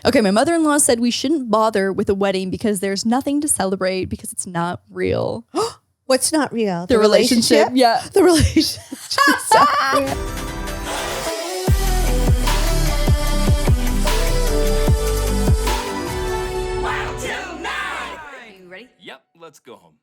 Okay, my mother-in-law said we shouldn't bother with a wedding because there's nothing to celebrate because it's not real. What's not real? The relationship? Yeah. The relationship. Wild Til 9. Are you ready? Yep, let's go home.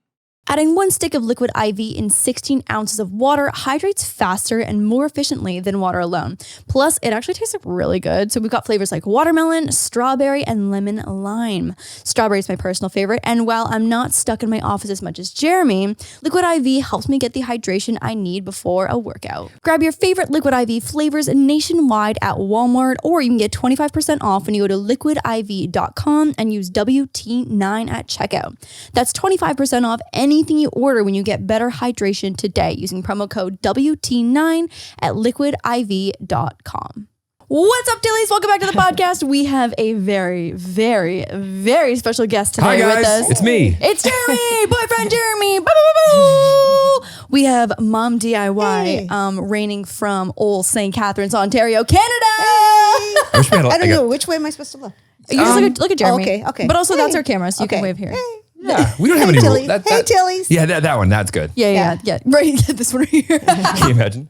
Adding 1 stick of liquid IV in 16 ounces of water hydrates faster and more efficiently than water alone. Plus, it actually tastes really good. So we've got flavors like watermelon, strawberry, and lemon lime. Strawberry is my personal favorite. And while I'm not stuck in my office as much as Jeremy, liquid IV helps me get the hydration I need before a workout. Grab your favorite liquid IV flavors nationwide at Walmart, or you can get 25% off when you go to liquidiv.com and use WT9 at checkout. That's 25% off anything you order when you get better hydration today using promo code WT9 at liquidiv.com. What's up, Dillies? Welcome back to the podcast. We have a very, very, very special guest today Hi guys, with us. it's me. It's Jeremy, boyfriend Jeremy. Boo, boo, boo, boo. We have MomDIY reigning from old St. Catharines, Ontario, Canada. I wish we had I don't know. Which way am I supposed to look? You just look at Jeremy. Okay. But also that's our camera, so you can wave here. Hey. Yeah, we don't have any Tilly. rules. Hey, Tillies. Yeah, that one. That's good. Yeah. Right, this one right here. Can you imagine?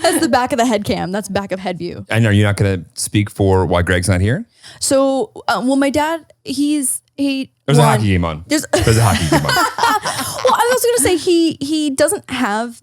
That's the back of the head cam. That's back of head view. And are you not going to speak for why Greg's not here? So, well, my dad, There's a hockey game on. There's a hockey game on. Well, I was going to say he doesn't have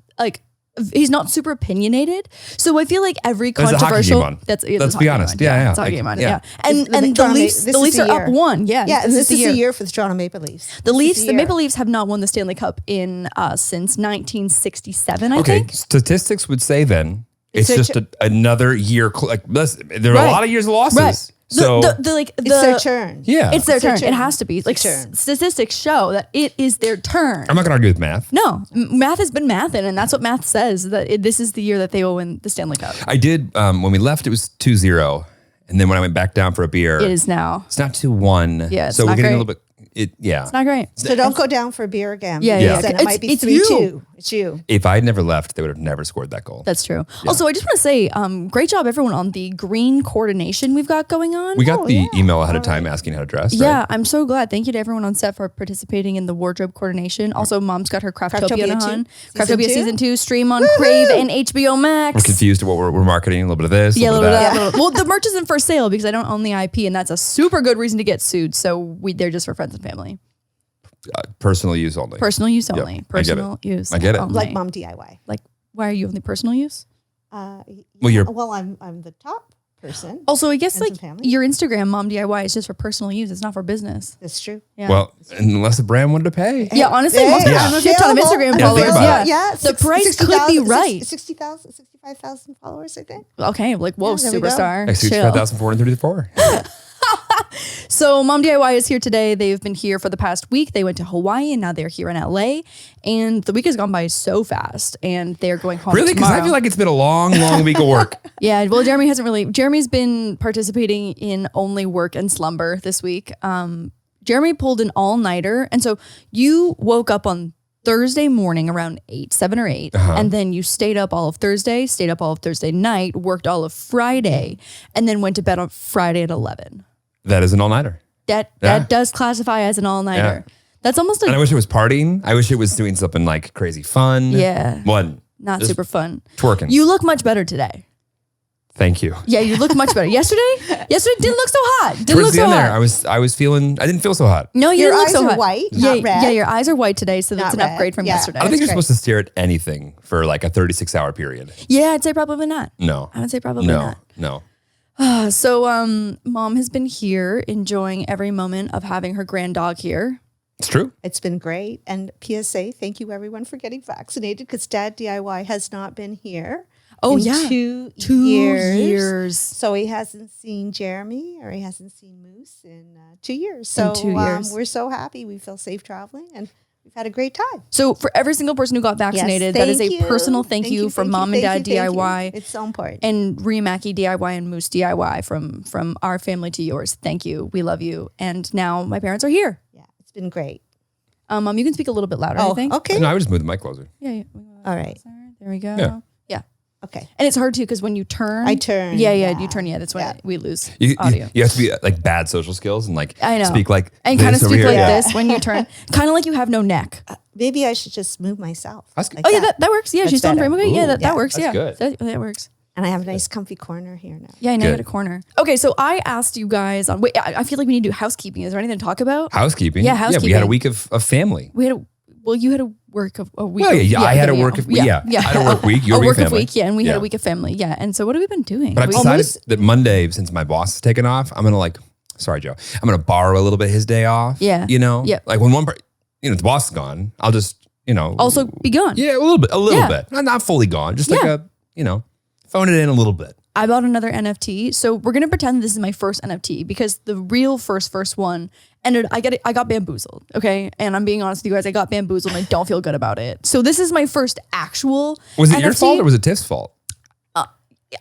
he's not super opinionated. So I feel like every There's a hockey controversial. game on. Let's be honest. Yeah. It's a hockey game on. Yeah. And the Leafs are up 1. Yeah. Yeah, and this is the year for the Toronto Maple Leafs. The Maple Leafs have not won the Stanley Cup since 1967, I think. Statistics would say then it's just another year. There are a lot of years of losses. Right. So It's their turn. Yeah. It's their turn. turn. It has to be. Statistics show that it is their turn. I'm not going to argue with math. No, math has been mathing, and that's what math says, that this is the year that they will win the Stanley Cup. I did, when we left, it was 2-0. And then when I went back down for a beer. It is now. It's not 2-1. Yeah, it's so not we're getting great. a little bit, It's not great. So don't go down for a beer again. Yeah. Then it might be 3-2. It's you. If I had never left, they would have never scored that goal. That's true. Yeah. Also, I just want to say, great job everyone on the green coordination we've got going on. We got the email ahead of time asking how to dress. Yeah, right? I'm so glad. Thank you to everyone on set for participating in the wardrobe coordination. Also, Mom's got her Craftopia on. Craftopia season 2, stream on Crave and HBO Max. We're confused at what we're marketing. A little bit of this, Yeah, a little bit of that. that. Well, the merch isn't for sale because I don't own the IP, and that's a super good reason to get sued. So they're just for friends and family. Personal use only. Personal use only. Yep, Personal use. I get it. Only. Like MomDIY. Like, why are you only personal use? Well, you're- I'm the top person. Also, I guess Friends and family. your Instagram, MomDIY, is just for personal use. It's not for business. That's true. Yeah. Well, unless the brand wanted to pay. Yeah, honestly, most people have a shit ton of Instagram Yeah, followers. think about it. Yeah. The price could be right. 60,000, 65,000 followers, I think. Okay, like, whoa, Yeah, there we go. superstar. Like Chill. 65,434. So MomDIY is here today. They've been here for the past week. They went to Hawaii and now they're here in LA. And the week has gone by so fast and they're going home Really? Because tomorrow. I feel like it's been a long, long week of work. Yeah, well, Jeremy's been participating in only work and slumber this week. Jeremy pulled an all-nighter. And so you woke up on Thursday morning around 7 or 8. And then you stayed up all of Thursday, stayed up all of Thursday night, worked all of Friday, and then went to bed on Friday at 11. That is an all-nighter. That does classify as an all-nighter. Yeah. That's almost And I wish it was partying. I wish it was doing something like crazy fun. Yeah. Not Just super fun. Twerking. You look much better today. Thank you. Yeah, you look much better. Yesterday didn't look so hot. Didn't Towards look the so end there, hot. I didn't feel so hot. No, you Your didn't look eyes so are hot. white, Yeah, not red. yeah, your eyes are white today, so that's Not an red. upgrade from Yeah. yesterday. I don't think you're great. supposed to stare at anything for like a 36-hour period. Yeah, I'd say probably not. No. I would say probably not. No. So, Mom has been here enjoying every moment of having her grand dog here. It's true. It's been great. And PSA, thank you everyone for getting vaccinated because Dad DIY has not been here. Oh, in yeah. 2 2 years. years. So he hasn't seen Jeremy or he hasn't seen Moose in 2 years. So 2 years. We're so happy. We feel safe traveling and we've had a great time. So for every single person who got vaccinated, that is a personal thank you from Mom and Dad DIY. It's so important. And Riamaki DIY and Moose DIY from our family to yours. Thank you. We love you. And now my parents are here. Yeah, it's been great. Mom, you can speak a little bit louder, I think. Okay. No, I would just move the mic closer. Yeah. All right. There we go. Yeah. Yeah. Okay. And it's hard too because when you turn, I turn, Yeah, yeah. you turn. Yeah, that's when we lose You audio. have to be like bad social skills and like I know. speak like and this kind of over speak here. like this when you turn, kind of like you have no neck. Maybe I should just move myself. That's- like Oh yeah, that works. Yeah, That's she's still in better. frame. Okay, yeah, that Yeah, works. that's Yeah, good. That works. And I have a nice comfy corner here now. Yeah, I know you Good. had a corner. Okay, so I asked you guys on. Wait, I feel like we need to do housekeeping. Is there anything to talk about? Housekeeping. Yeah, Yeah, we had a housekeeping. week of family. We had a. Well, you had a work of a week. Well, of, yeah, I had a work of- yeah, I had a work week, you a had a week work of of family. week. Yeah, and we had Yeah. a week of family. Yeah, and so what have we been doing? But I've We- decided that Monday, since my boss is taken off, I'm gonna like, sorry, Joe, I'm gonna borrow a little bit his day off. Yeah. You know? Yeah. Like when the boss is gone, I'll just, also be gone. yeah, a little Yeah. bit. Not fully gone, just like Yeah. phone it in a little bit. I bought another NFT. So we're gonna pretend this is my first NFT because the real first one ended. I got bamboozled. Okay, and I'm being honest with you guys. I got bamboozled and I don't feel good about it. So this is my first actual. Was it NFT. your fault or was it Tiff's fault?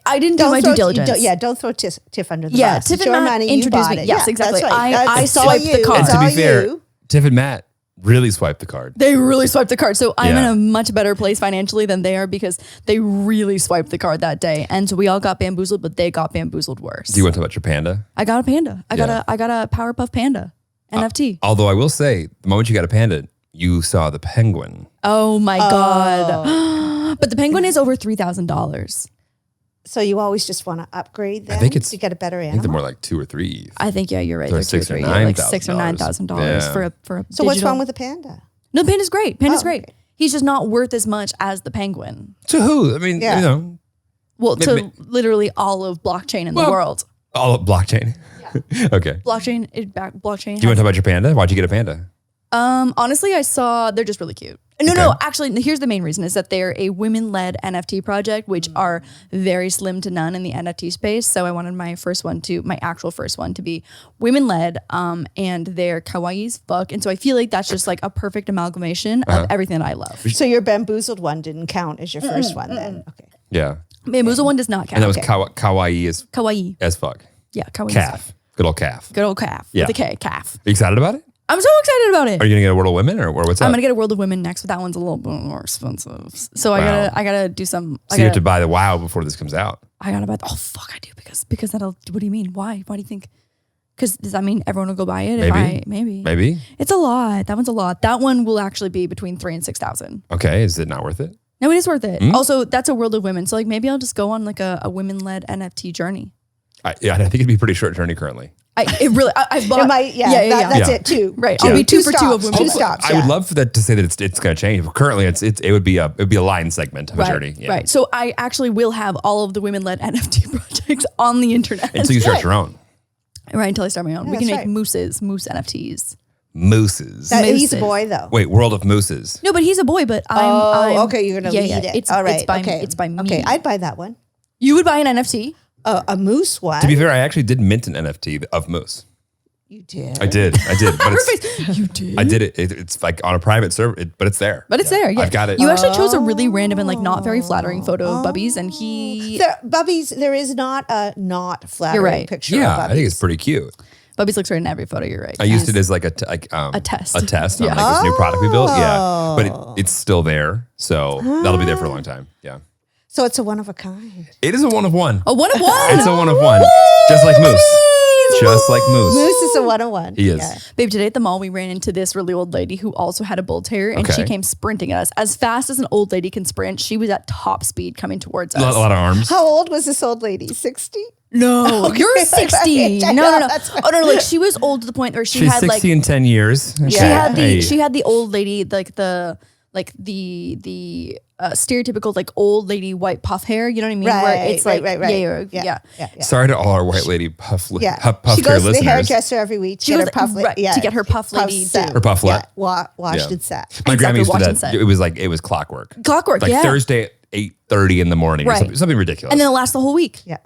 I didn't do my due diligence. Don't throw Tiff under the Yeah, bus. Tiff It's and your Matt money. You introduced bought me. it. Yes, Yeah, exactly. That's right. I It's all swiped the you. card. And It's to be all fair, you. Tiff and Matt really swiped the card. They really swiped the card. So I'm in Yeah. a much better place financially than they are because they really swiped the card that day. And so we all got bamboozled, but they got bamboozled worse. Do you want to talk about your panda? I got a panda. I Yeah. got a Powerpuff Panda NFT. Although I will say, the moment you got a panda, you saw the penguin. Oh my God. But the penguin is over $3,000. So you always just want to upgrade them think it's- to get a better I think animal. they're more like 2 or 3. I think, yeah, you're right. They're They're $6,000 or $2,000 or like $6,000 or $9,000. $9,000 Yeah. for a So what's digital- wrong with the panda? No, Panda's great. Panda's Oh, great. okay. He's just not worth as much as the penguin. To who? I mean, Yeah. Well, to Maybe- literally all of blockchain in the Well, world. all of blockchain. Okay. Blockchain. Do you want to talk about your panda? Why'd you get a panda? Honestly, I saw they're just really cute. No, actually, here's the main reason is that they're a women-led NFT project, which are very slim to none in the NFT space. So I wanted my actual first one to be women-led, and they're kawaii as fuck. And so I feel like that's just like a perfect amalgamation of everything that I love. So your bamboozled one didn't count as your first one then. Okay. Yeah. Bamboozle one does not count. And that was Okay. kawaii kawaii. as fuck. Yeah, kawaii. as fuck. Calf. Good old calf. Good old calf. Yeah. With a K, calf. Are you excited about it? I'm so excited about it. Are you going to get a World of Women or what's up? I'm gonna get a World of Women next, but that one's a little bit more expensive. So Wow. I gotta do some. So you have to buy the WoW before this comes out. I gotta buy. Oh fuck, I do because that'll. What do you mean? Why? Why do you think? Because does that mean everyone will go buy it? Maybe. Maybe. It's a lot. That one's a lot. That one will actually be between 3,000 and 6,000. Okay. Is it not worth it? No, it is worth it. Hmm? Also, that's a World of Women. So like maybe I'll just go on like a women-led NFT journey. I think it'd be a pretty short journey currently. I've bought. It might, that's Yeah. it too. Right. Two- I'll be two for two stops, of women. Two stops. I would love for that to say that it's going to change. But currently, it would be a line segment of a journey. Yeah. Right. So I actually will have all of the women-led NFT projects on the internet. Until you start your own. Right, until I start my own. We can that's make right. moose NFTs. Mooses. He's a Mooses. boy though. Wait, World of Mooses. No, but he's a boy, but I'm Okay, you're gonna lead it. It's, All right. It's by, okay. it's by me. Okay, I'd buy that one. You would buy an NFT? A moose one. To be fair, I actually did mint an NFT of moose. You did. I did. But it's, You did? I did it. It's like on a private server, but it's there. But it's there, yeah. I've got it. You actually chose a really random and like not very flattering photo of Bubbies, and he... Bubbies, there is not a not flattering You're right. picture Yeah, of Bubbies. I think it's pretty cute. Bubbies looks right in every photo, you're right. I used it as like a test. A test on Yeah. like this new product we built. Yeah, but it's still there, so that'll be there for a long time. Yeah, So it's a one of a kind. it is a one of one. A one of one! It's a one of one, just like Moose. Just like Moose. Moose is a 101. He is. Yeah. Babe, today at the mall, we ran into this really old lady who also had a bull terrier, and she Okay. came sprinting at us. As fast as an old lady can sprint, she was at top speed coming towards us. A lot of arms. How old was this old lady? 60? No, you're 60. I No, know, no. that's Oh no, like she was old to the point where she She's had 60 like in 10 years. Okay. she had the old lady like the stereotypical like old lady white puff hair. You know what I mean? Where it's like right. yeah. Sorry to all our white lady puff Puff hair she goes to the listeners. hairdresser every week to She get goes- her puff right, to get her puff lady set. done. Her pufflet. Yeah, washed Yeah. and set. My grandma Exactly, used to watch do and that. set. It was clockwork. Clockwork, Like yeah. Thursday at 8:30 in the morning. Or Right. something ridiculous. And then it lasts the whole week. Yeah.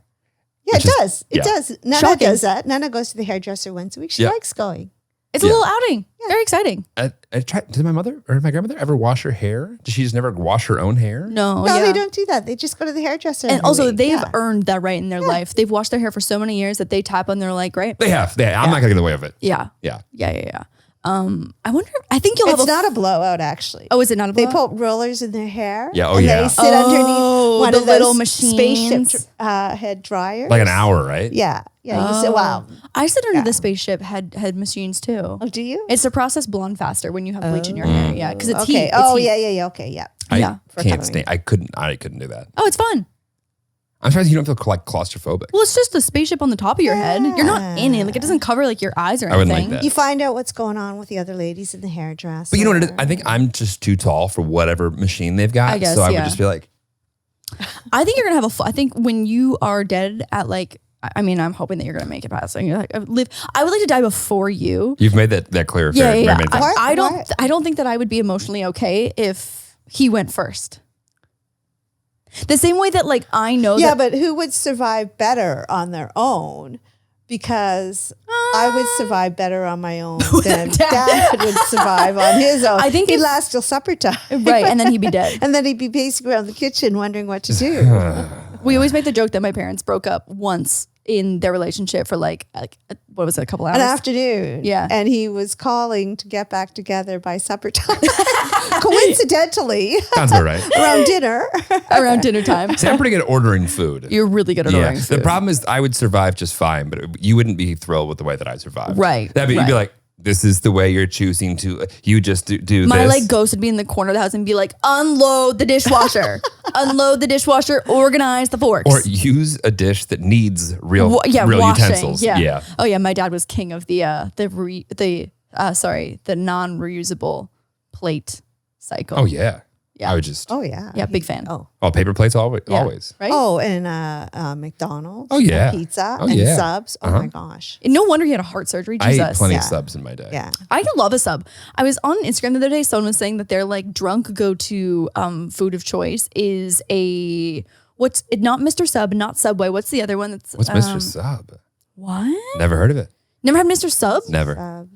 Yeah, Which it is- does. It yeah. does. Nana Shocking. does that. Nana goes to the hairdresser once a week. She Yeah. likes going. It's a Yeah. little outing. Very exciting. Did my mother or my grandmother ever wash her hair? Did she just never wash her own hair? No, No, yeah. they don't do that. They just go to the hairdresser. And every also, week. they've Yeah. earned that right in their life. They've washed their hair for so many years that they tap and they're like, great. They have. I'm not going to get in the way of it. Yeah. Yeah. Yeah. I wonder. I think you'll have It's not a blowout, actually. Oh, is it not a They blowout? put rollers in their hair. Yeah, oh, and yeah. They sit underneath one the of little those machines. spaceship head dryers. Like an hour, right? Yeah. Yeah. You say, wow. I sit under the spaceship head machines too. Oh, do you? It's to process blonde faster when you have bleach in your hair. Yeah, because it's okay. heat. Oh, It's heat. yeah. Okay. Yeah. I Yeah. can't coloring. stand. I couldn't do that. Oh, it's fun. I'm surprised you don't feel like claustrophobic. Well, it's just the spaceship on the top of your head. You're not in it. Like it doesn't cover like your eyes or I wouldn't anything. like that. You find out what's going on with the other ladies in the hairdresser. But you know what it is? I think I'm just too tall for whatever machine they've got. I guess, so I would yeah. just be like, I think you're gonna have I think when you are dead at like, I mean, I'm hoping that you're gonna make it past. Like, you're like, I would like to die before you. you've made that clear. Yeah, very yeah. many times. I don't. Why? I don't think that I would be emotionally okay if he went first. The same way that like I know Yeah, that. but who would survive better on their own? Because I would survive better on my own than Dad would survive on his own. I think he'd if- last till supper time. Right, and then he'd be dead. And then he'd be pacing around the kitchen wondering what to do. We always make the joke that my parents broke up once in their relationship for like what was it, a couple hours? An afternoon. Yeah. And he was calling to get back together by supper time. Coincidentally, Sounds about right. around dinner. Around dinner time. See, I'm pretty good at ordering food. You're really good at Yeah. ordering food. The problem is I would survive just fine, but you wouldn't be thrilled with the way that I survived. Right, You'd be right. like, this is the way you're choosing to, you just do My this. like ghost would be in the corner of the house and be like, unload the dishwasher, unload the dishwasher, organize the forks. Or use a dish that needs real washing. utensils. Yeah. Oh yeah, my dad was king of the non-reusable plate cycle. Oh yeah. Yeah. I would just, Oh, yeah. Yeah, big fan. Oh. paper plates always. Yeah. Always. Right? Oh, and McDonald's. Oh, yeah. And pizza Oh, and yeah. subs. Oh, my gosh. And no wonder he had a heart surgery. I Jesus. ate plenty of Yeah. subs in my day. Yeah. I can love a sub. I was on Instagram the other day. Someone was saying that their like drunk go-to food of choice is not Mr. Sub, not Subway. What's the other one? That's What's Mr. Sub? What? Never heard of it. Never had Mr. Sub? Never.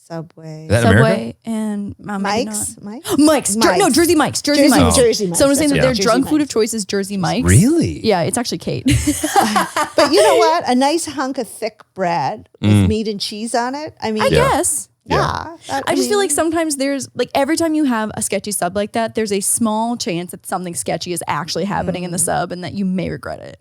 Subway. Is that Subway America? and maybe Mike's? not. Mike's? Mike's. Mike's. No, Jersey Mike's. Jersey Jersey- Mike's. Jersey Mike's. Someone was saying that That's their right. drunk Jersey food of Mike's. choice is Jersey Mike's. Really? Yeah, it's actually Kate. But you know what? A nice hunk of thick bread with meat and cheese on it. I mean, I guess. yeah. I just feel like sometimes there's like every time you have a sketchy sub like that, there's a small chance that something sketchy is actually happening in the sub and that you may regret it.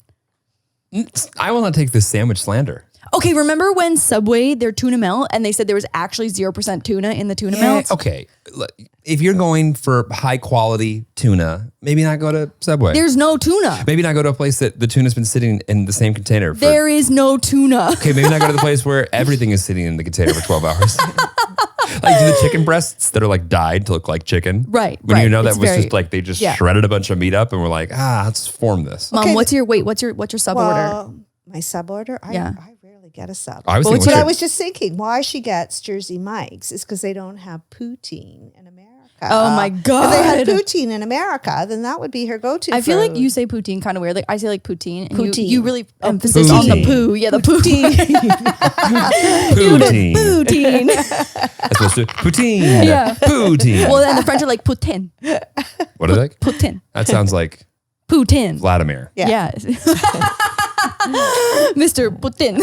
I will not take this sandwich slander. Okay, remember when Subway, their tuna melt, and they said there was actually 0% tuna in the tuna melt? Okay. Look, if you're going for high quality tuna, maybe not go to Subway. There's no tuna. Maybe not go to a place that the tuna's been sitting in the same container for. There is no tuna. Okay, maybe not go to the place where everything is sitting in the container for 12 hours. Like do the chicken breasts that are like dyed to look like chicken. Right, When you right. know that It's was very- just like they just yeah. shredded a bunch of meat up and we're like, let's form this. Mom, Okay, what's your sub order? well, my sub order? Yeah. I rarely get a sub. I was Well, thinking, But I what was just thinking why she gets Jersey Mike's is because they don't have poutine in America. Oh my If they had God. poutine in America, then that would be her go-to. I feel for- like you say poutine kind of weird. Like I say like poutine. And Poutine. You really emphasis on the poutine. poo. Yeah, the poutine. poutine. Poutine. That's supposed to poutine. Yeah. Poutine. Well, then the French are like poutine. What are they? Poutine. That sounds like Poutine. Vladimir. Yeah. Mr. Putin.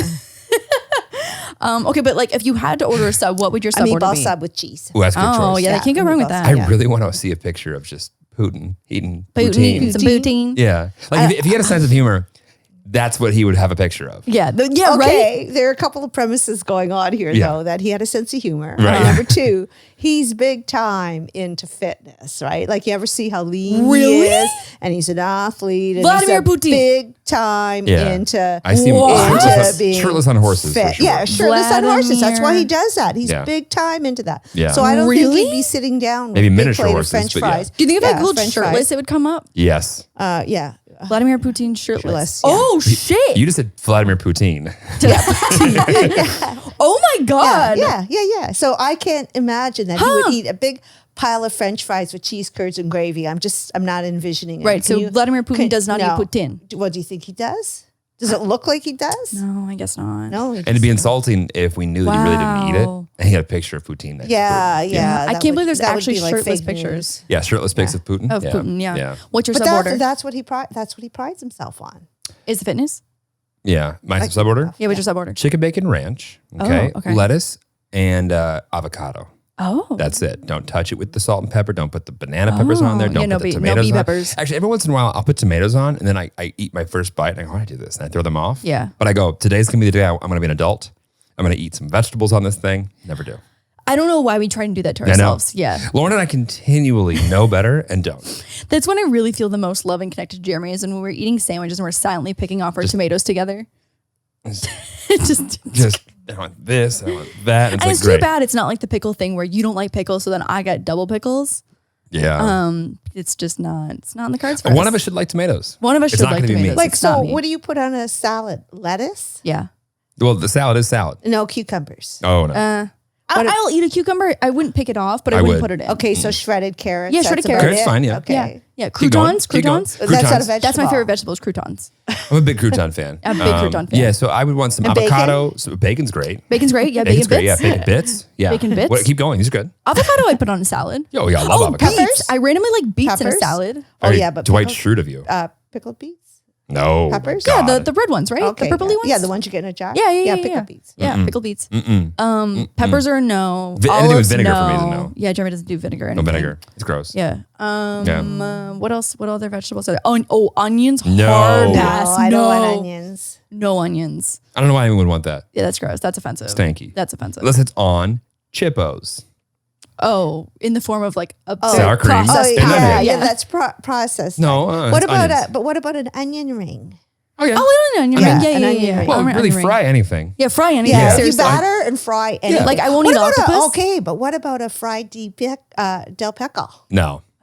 Okay, but like if you had to order a sub, what would your a sub order meatball be? sub with cheese. Ooh, that's a good Oh, choice. yeah, Yeah, they can't go wrong with meatballs. that. I Yeah. really want to see a picture of just Putin eating Poutine. poutine. Some poutine. Yeah. Like if he had a sense of humor, that's what he would have a picture of. Yeah, right? Okay, there are a couple of premises going on here, Yeah. though, that he had a sense of humor. Right. Number two, he's big time into fitness, right? Like you ever see how lean Really? he is, and he's an athlete. And Vladimir he's a Putin. big time Yeah. into I see him Wow. shirtless on horses. For fit. sure. Yeah, shirtless on horses. That's why he does that. He's Yeah. big time into that. Yeah. So I don't Really? think he'd be sitting down Maybe with a big miniature plate horses, of French but yeah. fries. Do you think if I googled French shirtless, fries. it would come up? Yes. Yeah. Vladimir Putin shirtless. Shirtless, yeah. Oh shit! You just said Vladimir Putin. Oh my god! Yeah. So I can't imagine that he would eat a big pile of French fries with cheese curds and gravy. I'm not envisioning it. Right. Can So Vladimir Putin does not no. eat Putin. What do you think he does? Does it look like he does? No, I guess not. No. And it'd be insulting if we knew that he really didn't eat it Wow. and he had a picture of Putin. next to Yeah. it. I that can't believe there's that would actually be like shirtless fake pictures news. Yeah, shirtless pics of Putin. of Putin. Yeah. What's your But sub order? that's what he prides himself on. Is it fitness? Yeah. My sub order? Yeah, what's your sub order? Chicken bacon ranch. Okay. Oh, okay. Lettuce and avocado. Oh. That's it. Don't touch it with the salt and pepper. Don't put the banana peppers on there. Don't put the tomatoes on. Peppers. Actually, every once in a while, I'll put tomatoes on, and then I eat my first bite, and I go, I do this, and I throw them off. Yeah. But I go, today's going to be the day I'm going to be an adult. I'm going to eat some vegetables on this thing. Never do. I don't know why we try and do that to ourselves. Yeah. Lauren and I continually know better and don't. That's when I really feel the most love and connected to Jeremy is when we're eating sandwiches and we're silently picking off our tomatoes together. just I want this, I want that. And it's too bad it's not like the pickle thing where you don't like pickles, so then I got double pickles. Yeah. It's just not, it's not in the cards for us. One of us should like tomatoes. One of us should like tomatoes. Like, so what do you put on a salad? Lettuce? Yeah. Well, the salad is salad. No, cucumbers. Oh, no. I'll eat a cucumber. I wouldn't pick it off, but I wouldn't put it in. Okay, so shredded carrots. Yeah, shredded that's carrots. about Fine, it? yeah. Okay. Yeah. Croutons. Keep going. That's not a vegetable. That's my favorite vegetable is croutons. I'm a big crouton fan. I'm a big crouton fan. Yeah, so I would want some And avocado. bacon? So bacon's great. Bacon's great. Yeah, Bacon's bacon great. bits. Yeah, bacon bits. Yeah. Bacon bits? What, keep going. These are good. Avocado I put on a salad. Oh, yeah, I love avocado. Peppers. I randomly like beets in a Peppers? salad. Oh, yeah, but Dwight pickled- Schrute of you. Pickled beets? No. Peppers? Yeah, God. the red ones, right? Okay. The purpley ones? Yeah, the ones you get in a jar? Yeah, pickled beets. Yeah, pickled beets. Peppers are a no. Anything with Olives, vinegar for me is a no. Yeah, Jeremy doesn't do vinegar. No vinegar. It's gross. Yeah. Yeah. What else? What other vegetables are there? onions. No. Hard No, pass. I don't want onions. No onions. I don't know why anyone would want that. Yeah, that's gross. That's offensive. Stanky. That's offensive. Unless it's on Chippos. Oh, in the form of like a Sour cream. processed And yeah, pie. yeah, that's processed. No, what it's about onions. what about an onion ring? Oh, yeah. Oh, an onion Yeah, ring. Yeah, an yeah, onion yeah. ring. Well, Onion really ring. fry anything. Yeah, fry anything. Yeah, you Seriously. batter and fry anything. like I won't What eat about octopus. okay, but what about a fried del pickle?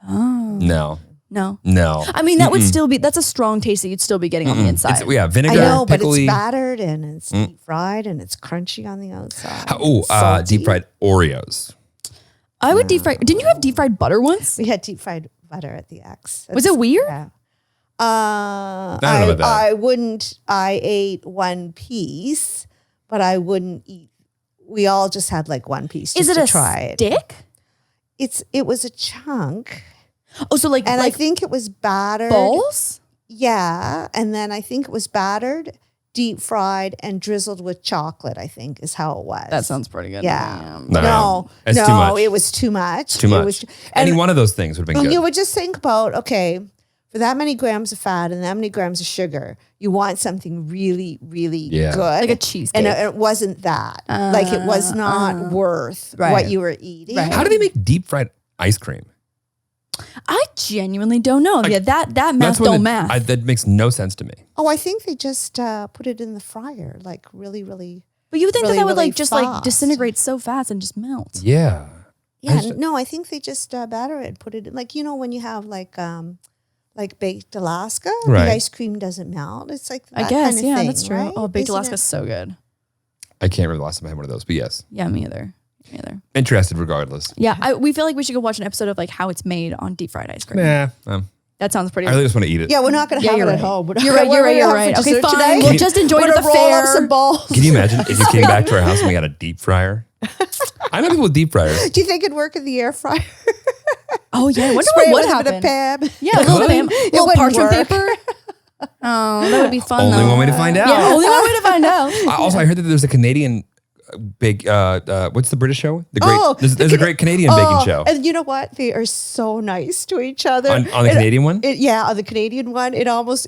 Oh. No. No. I mean, that would still be, that's a strong taste that you'd still be getting on the inside. Yeah, vinegar, I know, but pickly. it's battered and it's deep fried and it's crunchy on the outside. Salty. Deep fried Oreos. I would deep fry. Didn't you have deep fried butter once? We had deep fried butter at the X. Was it weird? Yeah. I don't know about that. I wouldn't. I ate one piece, but I wouldn't eat. We all just had like one piece. Is Just it to a try stick? It was a chunk, Oh, so like, and like I think it was battered. balls? Yeah, and then I think it was battered, deep fried, and drizzled with chocolate. I think is how it was. That sounds pretty good. Yeah. No, it's too much. It was too much. Too much. It was, Any and one of those things would have been good. you would just think about, okay, for that many grams of fat and that many grams of sugar, you want something really, really good. Like a cheesecake. And it wasn't that. Like it was not worth what you were eating. Right. How do they make deep fried ice cream? I genuinely don't know. Yeah, that math what don't math. that makes no sense to me. Oh, I think they just put it in the fryer, like really, really. But you would think really, that would really like just like fast. disintegrate so fast and just melt. Yeah. Yeah, no, I think they just batter it and put it in, like, you know, when you have like baked Alaska, Right. the ice cream doesn't melt. It's like that I guess, kind of yeah, thing, that's true. right? Oh, baked Isn't Alaska's it? so good. I can't remember the last time I had one of those, but yes. Yeah, me either. Me either. Interested regardless. Yeah, we feel like we should go watch an episode of like how it's made on deep fried ice cream. Nah. That sounds pretty. I really just want to eat it. Yeah, we're not going to Yeah, have it you're at right. home. You're right. You're right. Okay, fine. We'll just enjoy it at the roll fair. up some balls. Can you imagine if you came back to our house and we had a deep fryer? I know people with deep fryers. Do you think it'd work in the air fryer? Oh yeah, I wonder Spray what it would with a bit happen. of Pam. Yeah, a little could. bit. It Little wouldn't parchment work. paper. Oh, that would be fun. Only though. one way to find out. Yeah, only one way to find out. I heard that there's a Canadian bake. What's the British show? The great. Oh, there's a great Canadian baking show. And you know what? They are so nice to each other. On the Canadian one? Yeah, on the Canadian one, it almost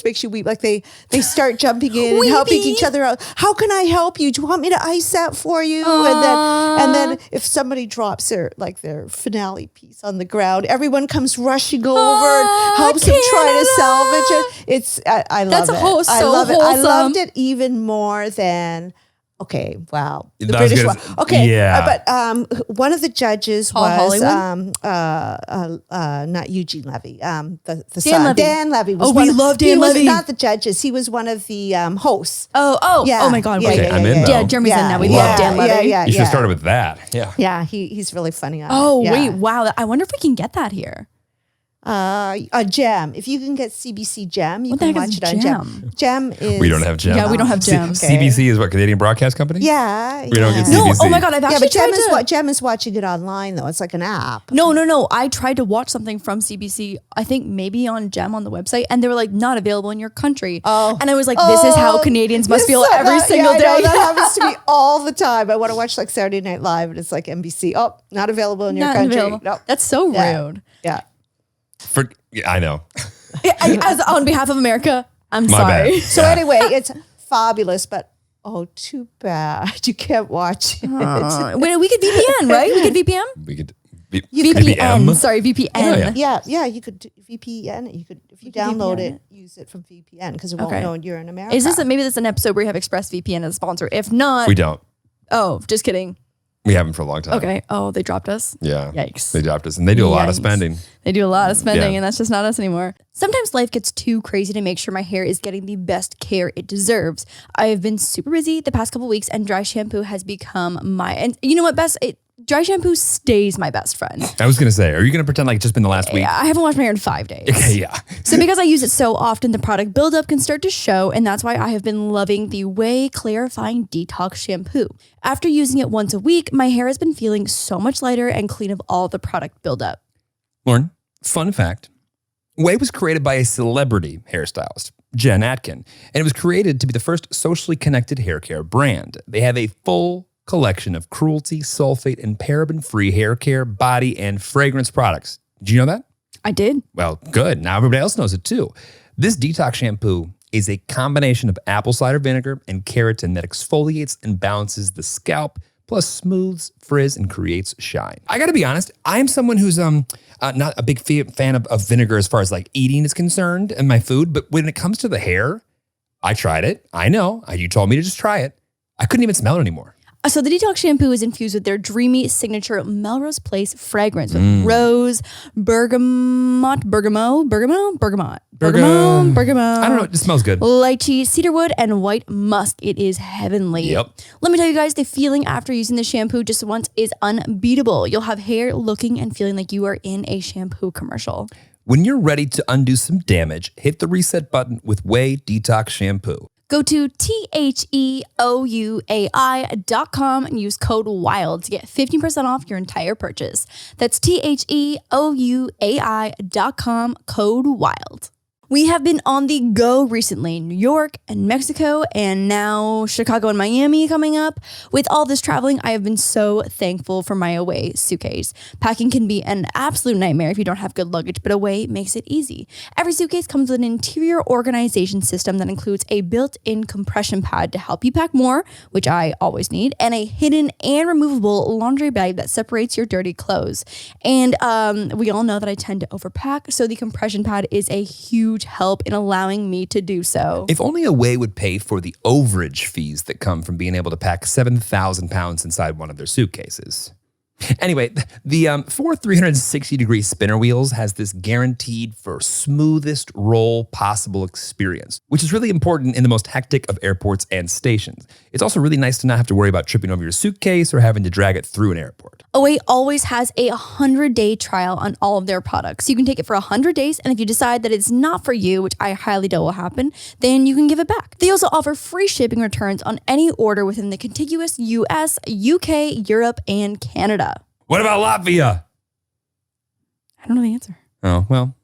makes you weep. Like they start jumping in and helping each other out. How can I help you? Do you want me to ice that for you? And then if somebody drops their finale piece on the ground, everyone comes rushing over and helps them try to salvage it. It's I love That's it. I so love it. I wholesome. loved it even more than. Okay, wow. The That was British good. one. Okay, Yeah. but one of the judges Paul was Hollywood? not Eugene Levy, the Dan son. Levy. Dan Levy was Oh, one we of, love he Dan was Levy. not the judges. He was one of the hosts. Yeah. Oh my God. Yeah, wait. yeah, I'm in, though. Yeah, Jeremy's in now. We yeah, love Dan Levy. Yeah, You should have started with that. Yeah. Yeah, he's really funny on Oh it. Yeah. wait, wow. I wonder if we can get that here. Gem. If you can get CBC Gem, you What the can heck watch is it on Gem. Gem is. We don't have Gem. Yeah, we don't have Gem. CBC is what, Canadian Broadcast Company? Yeah. We don't get No, CBC. oh my God, I've Yeah, actually but Gem tried to. Gem is watching it online though. It's like an app. No. I tried to watch something from CBC, I think maybe on Gem on the website, and they were like, not available in your country. Oh. And I was like, this is how Canadians must feel every single I day. know, that happens to me all the time. I want to watch like Saturday Night Live and it's like NBC. Oh, not available in your Not country. available. Nope. That's so Yeah. rude. Yeah. I know. As on behalf of America, I'm My sorry. bad. So anyway, it's fabulous, but too bad you can't watch it. Wait, we could VPN, right? We could VPN? We could. VPN. Sorry, VPN. Oh, yeah. Yeah, you could do VPN. You could, if you could download VPN it, use it from VPN because it won't Okay. know you're in America. Is this maybe this is an episode where you have ExpressVPN as a sponsor? If not, We don't. oh, just kidding. We haven't for a long time. Okay. Oh, they dropped us. Yeah. Yikes. They dropped us. And they do a lot of Yikes. spending. They do a lot of spending, Yeah. and that's just not us anymore. Sometimes life gets too crazy to make sure my hair is getting the best care it deserves. I have been super busy the past couple weeks, and dry shampoo has become and you know what, dry shampoo stays my best friend. I was going to say, are you going to pretend like it's just been the last week? I haven't washed my hair in 5 days. Okay, yeah. So because I use it so often, the product buildup can start to show, and that's why I have been loving the Way Clarifying Detox Shampoo. After using it once a week, my hair has been feeling so much lighter and clean of all the product buildup. Lauren, fun fact. Way was created by a celebrity hairstylist, Jen Atkin, and it was created to be the first socially connected hair care brand. They have a full collection of cruelty, sulfate, and paraben-free hair care, body, and fragrance products. Did you know that? I did. Well, good. Now everybody else knows it too. This detox shampoo is a combination of apple cider vinegar and keratin that exfoliates and balances the scalp, plus smooths, frizz, and creates shine. I gotta be honest, I'm someone who's not a big fan of vinegar as far as like eating is concerned and my food, but when it comes to the hair, I tried it. I know, you told me to just try it. I couldn't even smell it anymore. So the detox shampoo is infused with their dreamy signature Melrose Place fragrance with rose, bergamot. I don't know, it just smells good. Lychee, cedarwood, and white musk. It is heavenly. Yep. Let me tell you guys, the feeling after using the shampoo just once is unbeatable. You'll have hair looking and feeling like you are in a shampoo commercial. When you're ready to undo some damage, hit the reset button with Way Detox Shampoo. Go to theouai.com and use code WILD to get 15% off your entire purchase. That's theouai.com, code WILD. We have been on the go recently, New York and Mexico, and now Chicago and Miami coming up. With all this traveling, I have been so thankful for my Away suitcase. Packing can be an absolute nightmare if you don't have good luggage, but Away makes it easy. Every suitcase comes with an interior organization system that includes a built-in compression pad to help you pack more, which I always need, and a hidden and removable laundry bag that separates your dirty clothes. And we all know that I tend to overpack, so the compression pad is a huge help in allowing me to do so. If only Away would pay for the overage fees that come from being able to pack 7,000 pounds inside one of their suitcases. Anyway, the 4 360-degree spinner wheels has this guaranteed for smoothest roll possible experience, which is really important in the most hectic of airports and stations. It's also really nice to not have to worry about tripping over your suitcase or having to drag it through an airport. Away always has a 100-day trial on all of their products. You can take it for 100 days, and if you decide that it's not for you, which I highly doubt will happen, then you can give it back. They also offer free shipping returns on any order within the contiguous US, UK, Europe, and Canada. What about Latvia? I don't know the answer. Oh, well,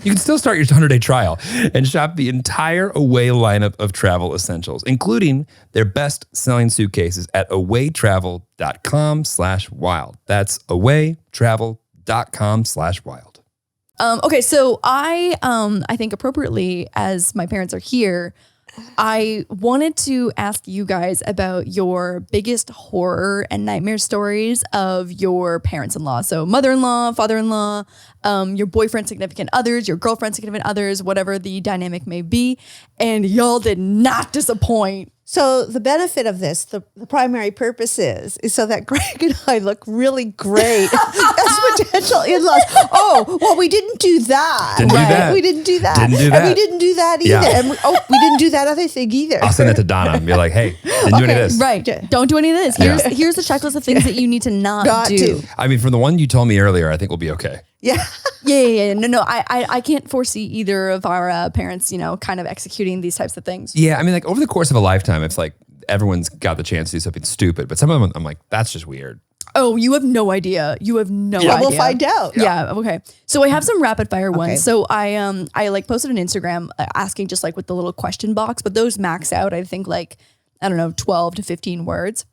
you can still start your 100-day trial and shop the entire Away lineup of travel essentials, including their best-selling suitcases at awaytravel.com/wild. That's awaytravel.com/wild. Okay, so I think appropriately, as my parents are here, I wanted to ask you guys about your biggest horror and nightmare stories of your parents-in-law. So mother-in-law, father-in-law, your boyfriend, significant others, your girlfriend, significant others, whatever the dynamic may be. And y'all did not disappoint. So the benefit of this, the primary purpose is so that Greg and I look really great as potential in-laws. Oh, well, we didn't do that. Didn't do that. We didn't do that. Didn't do And that. we didn't do that either. Yeah. And we didn't do that other thing either. I'll send that to Donna and be like, hey, didn't do any of this. Right. Don't do any of this. Here's the checklist of things that you need to not do. Do. I mean, from the one you told me earlier, I think we'll be okay. Yeah. Yeah. No. I can't foresee either of our parents, kind of executing these types of things. Yeah, I mean, like over the course of a lifetime, it's like everyone's got the chance to do something stupid, but some of them, I'm like, that's just weird. Oh, you have no idea. You have no idea. We'll find out. Yeah. Okay. So I have some rapid fire ones. Okay. So I like posted on Instagram asking just like with the little question box, but those max out, I think like, I don't know, 12 to 15 words.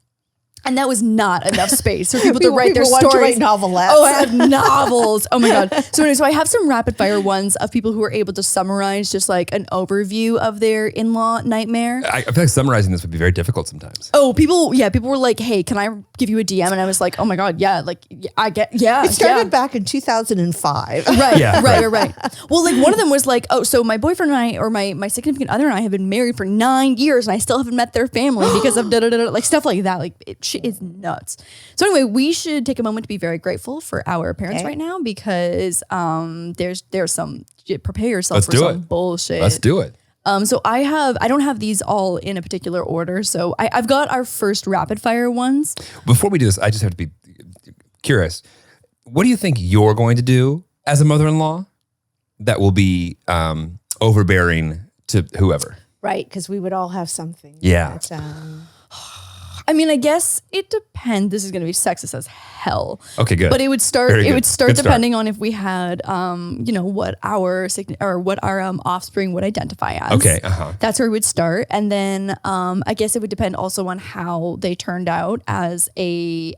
And that was not enough space for people to write their People want to stories. write novelettes. Oh, I have novels. Oh my God. So anyway, so I have some rapid fire ones of people who are able to summarize just like an overview of their in-law nightmare. I feel like summarizing this would be very difficult sometimes. Oh, people were like, hey, can I give you a DM? And I was like, oh my God, yeah, like It started back in 2005. Right, Yeah, right. Well, like one of them was like, oh, so my boyfriend and I, or my significant other and I have been married for 9 years and I still haven't met their family because of like stuff like that. Like shit is nuts. So anyway, we should take a moment to be very grateful for our parents right now because there's some, prepare yourself for some bullshit. Let's do it. So I don't have these all in a particular order. So I've got our first rapid fire ones. Before we do this, I just have to be curious. What do you think you're going to do as a mother-in-law that will be overbearing to whoever? Right, because we would all have something. Yeah. That, I mean, I guess it depends. This is going to be sexist as hell. Okay, good. But it would start. Very It good. would start Good start. depending on if we had, what our offspring would identify as. Okay. That's where it would start, and then I guess it would depend also on how they turned out as an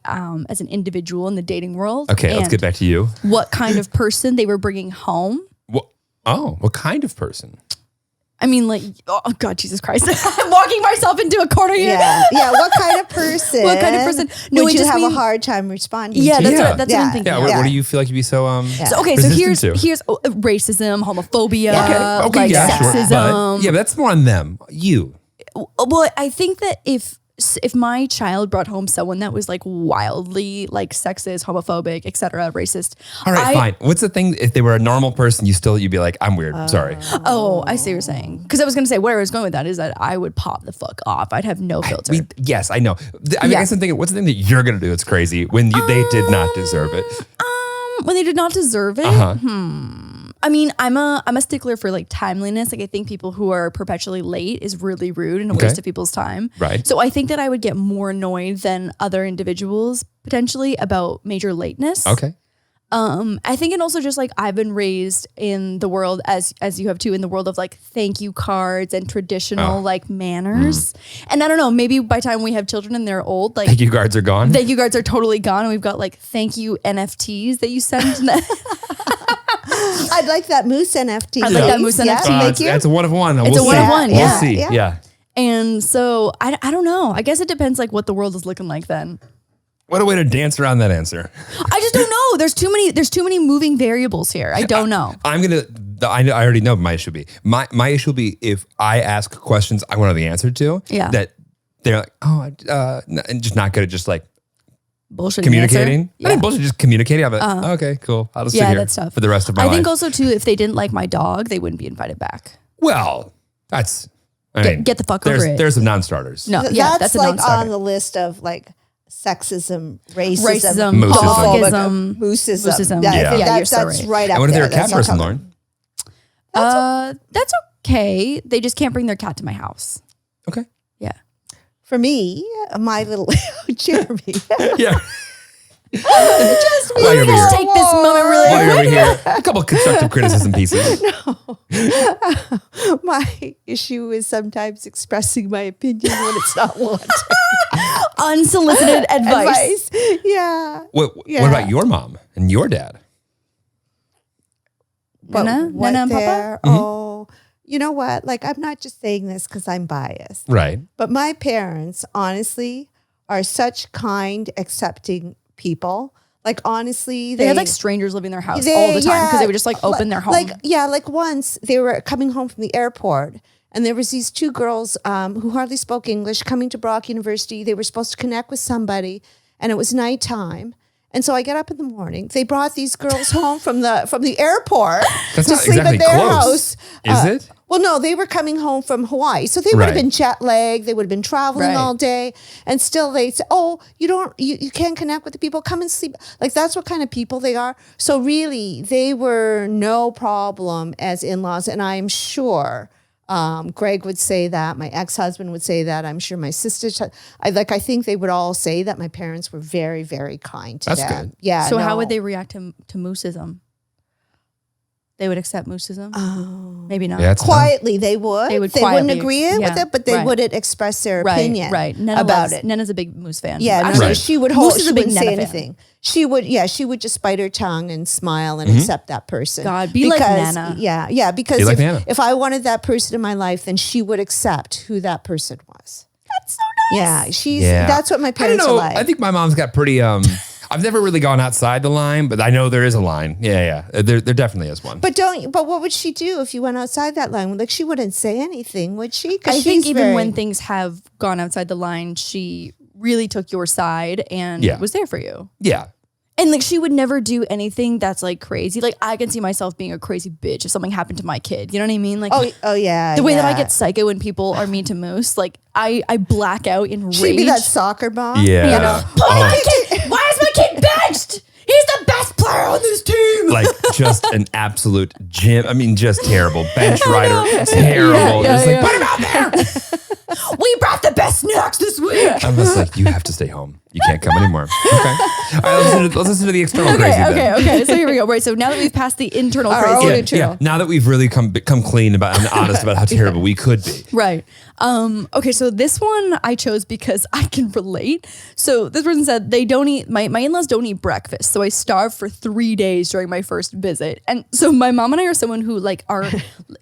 individual in the dating world. Okay, let's and get back to you. what kind of person they were bringing home. What kind of person? I mean, like, oh God, Jesus Christ! I'm walking myself into a corner here. yeah. What kind of person? What kind of person? No, would it you just have mean- a hard time responding Yeah, to? that's Yeah. what I'm thinking. Yeah, what do you feel like you'd be so So okay, so resistant to? here's racism, homophobia, Okay, like yeah, sure. sexism. But that's more on them. You. Well, I think that if my child brought home someone that was like wildly like sexist, homophobic, etc., racist. All right, fine. What's the thing? If they were a normal person, you'd be like, I'm weird. Sorry. Oh, I see what you're saying. Because I was going to say where I was going with that is that I would pop the fuck off. I'd have no filter. Yes, I know. I guess I'm thinking, what's the thing that you're gonna do? It's crazy when they did not deserve it. When they did not deserve it. I mean, I'm a stickler for like timeliness. Like I think people who are perpetually late is really rude and a waste of people's time. Right. So I think that I would get more annoyed than other individuals potentially about major lateness. Okay. I think and also just like I've been raised in the world as you have too in the world of like thank you cards and traditional like manners. And I don't know, maybe by the time we have children and they're old, like Thank you cards are gone. thank you cards are totally gone and we've got like thank you NFTs that you send. I'd like that moose NFT. I'd like that moose Yeah, NFT. thank you. That's a one of one. It's a one of one, We'll yeah. see. Yeah. Yeah. And so I don't know. I guess it depends like what the world is looking like then. What a way to dance around that answer. I just don't know. There's too many moving variables here. I don't know. I already know what my issue will be. My issue will be if I ask questions I want to know the answer to. Yeah. That they're like, and just not good at just like Bullshit. communicating. Answer. I mean, bullshit, just communicating. I'm like, okay, cool. I'll just sit Yeah, here that's tough. for the rest of my I life. think also too, if they didn't like my dog, they wouldn't be invited back. Well, that's, I mean, Get the fuck over it. There's some non-starters. No, yeah, that's a like non-starter. on the list of like sexism, racism, Racism, Moosism. homophobic, moosism. moosism. Yeah, I Yeah. think Yeah, you're that's so right. right up And what if there. they're a cat That's person, not Lauren? That's okay. They just can't bring their cat to my house. Okay. Yeah. For me, my little Jeremy. Yeah. Just While you're over here. Take this moment really While you're over here, a couple constructive criticism pieces. My issue is sometimes expressing my opinion when it's not wanted. Unsolicited advice. Yeah. What about your mom and your dad? But Nana? what Nana and Papa? they're- Oh, you know what? Like, I'm not just saying this because I'm biased. Right. But my parents, honestly, are such kind, accepting people. Like, honestly, They had like strangers living in their house all the time because they would just like open their home. Like once they were coming home from the airport and there was these two girls who hardly spoke English coming to Brock University. They were supposed to connect with somebody and it was nighttime. And so I get up in the morning. They brought these girls home from the airport That's to not sleep exactly at their close. house. Is it? Well, no, they were coming home from Hawaii. So they would have Right. been jet lagged. They would have been traveling Right. all day. And still they say, oh, you can't connect with the people. Come and sleep. Like that's what kind of people they are. So really, they were no problem as in-laws. And I'm sure Greg would say that. My ex-husband would say that. I'm sure my sisters, I think they would all say that my parents were very, very kind to That's them. good. Yeah. So how no. would they react to mooseism? They would accept mooseism? Maybe not. Yeah, it's Quietly, they would. They would They wouldn't quietly- agree with yeah, it, but they right. wouldn't express their opinion Nana about loves, it. Nana's a big Moose fan. Yeah, Actually, Right. she would Moose hold. is She a big wouldn't say Nana fan. anything. She would just bite her tongue and smile and accept that person. God, be like Nana. Yeah, because Be like Nana. if I wanted that person in my life, then she would accept who that person was. That's so nice. Yeah, that's what my I don't parents know. are like. I think my mom's got pretty. I've never really gone outside the line, but I know there is a line. Yeah. There definitely is one. But what would she do if you went outside that line? Like she wouldn't say anything, would she? 'Cause I think she's even very- when things have gone outside the line, she really took your side and Yeah. was there for you. yeah. And like she would never do anything that's like crazy. Like I can see myself being a crazy bitch if something happened to my kid. You know what I mean? Like Oh yeah. the way that I yeah. get psycho when people are mean to Moose, like I black out in rage. She'd be that soccer mom. Yeah. You know, why is my kid benched? He's the best player on this team. Like just an absolute gym. I mean, just terrible. Bench rider. Terrible. Yeah, Just yeah. like, put him out there. We brought the best snacks this week. I'm just like, you have to stay home. You can't come anymore. Okay. All right, let's listen to the external crazy then. Okay. So here we go. Right. So now that we've passed the internal Our crazy, own Yeah, internal. yeah. Now that we've really come clean about and honest about how terrible we could be. right. Okay. So this one I chose because I can relate. So this person said they don't eat. My in-laws don't eat breakfast. So I starved for 3 days during my first visit. And so my mom and I are someone who like are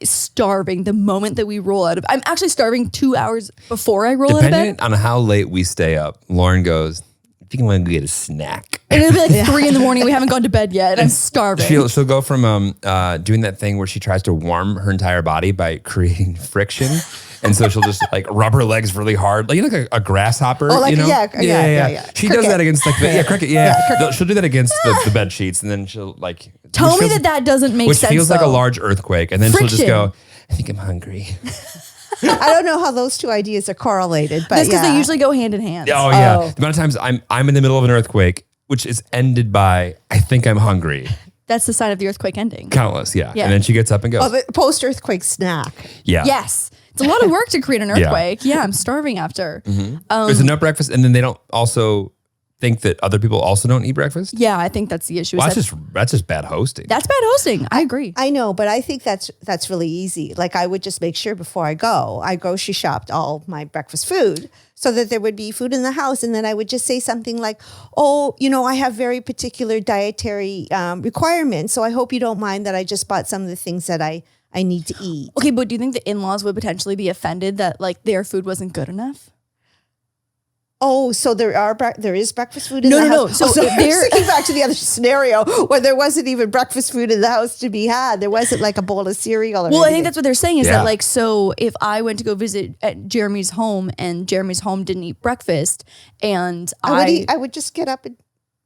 starving the moment that we roll out of. I'm actually starving 2 hours before I roll out of Depending bed. on how late we stay up, Lauren goes, if you want to get a snack. And it'll be like 3 a.m. We haven't gone to bed yet. And I'm starving. She'll go from doing that thing where she tries to warm her entire body by creating friction. And so she'll just like rub her legs really hard, like a grasshopper. Oh, like- you know? yeah. She does Cricket. that against like cricket. Yeah, she'll do that against the bed sheets, and then she'll like Tell which me feels- that doesn't make which sense. feels like a though. large earthquake, and then she'll just Friction. go, I think I'm hungry. I don't know how those two ideas are correlated, but That's because yeah. they usually go hand in hand. Oh yeah, the amount of times I'm in the middle of an earthquake, which is ended by I think I'm hungry. That's the sign of the earthquake ending. Countless, yeah. Yeah. And then she gets up and goes, Post-earthquake snack. yeah. Yes. It's a lot of work to create an Yeah. earthquake. Yeah, I'm starving after. There's enough breakfast, and then they don't also think that other people also don't eat breakfast. Yeah, I think that's the issue. Well, is that's just bad hosting. that's bad hosting. I agree. I know, but I think that's really easy. Like I would just make sure before I grocery shopped all my breakfast food so that there would be food in the house. And then I would just say something like, oh, I have very particular dietary requirements. So I hope you don't mind that I just bought some of the things that I need to eat. Okay, but do you think the in-laws would potentially be offended that like their food wasn't good enough? Oh, so there is breakfast food in No, the no, house? no. So I they're- was thinking back to the other scenario where there wasn't even breakfast food in the house to be had. There wasn't like a bowl of cereal or Well, I anything. think that's what they're saying is Yeah. that like, so if I went to go visit at Jeremy's home and Jeremy's home didn't eat breakfast and I would just get up and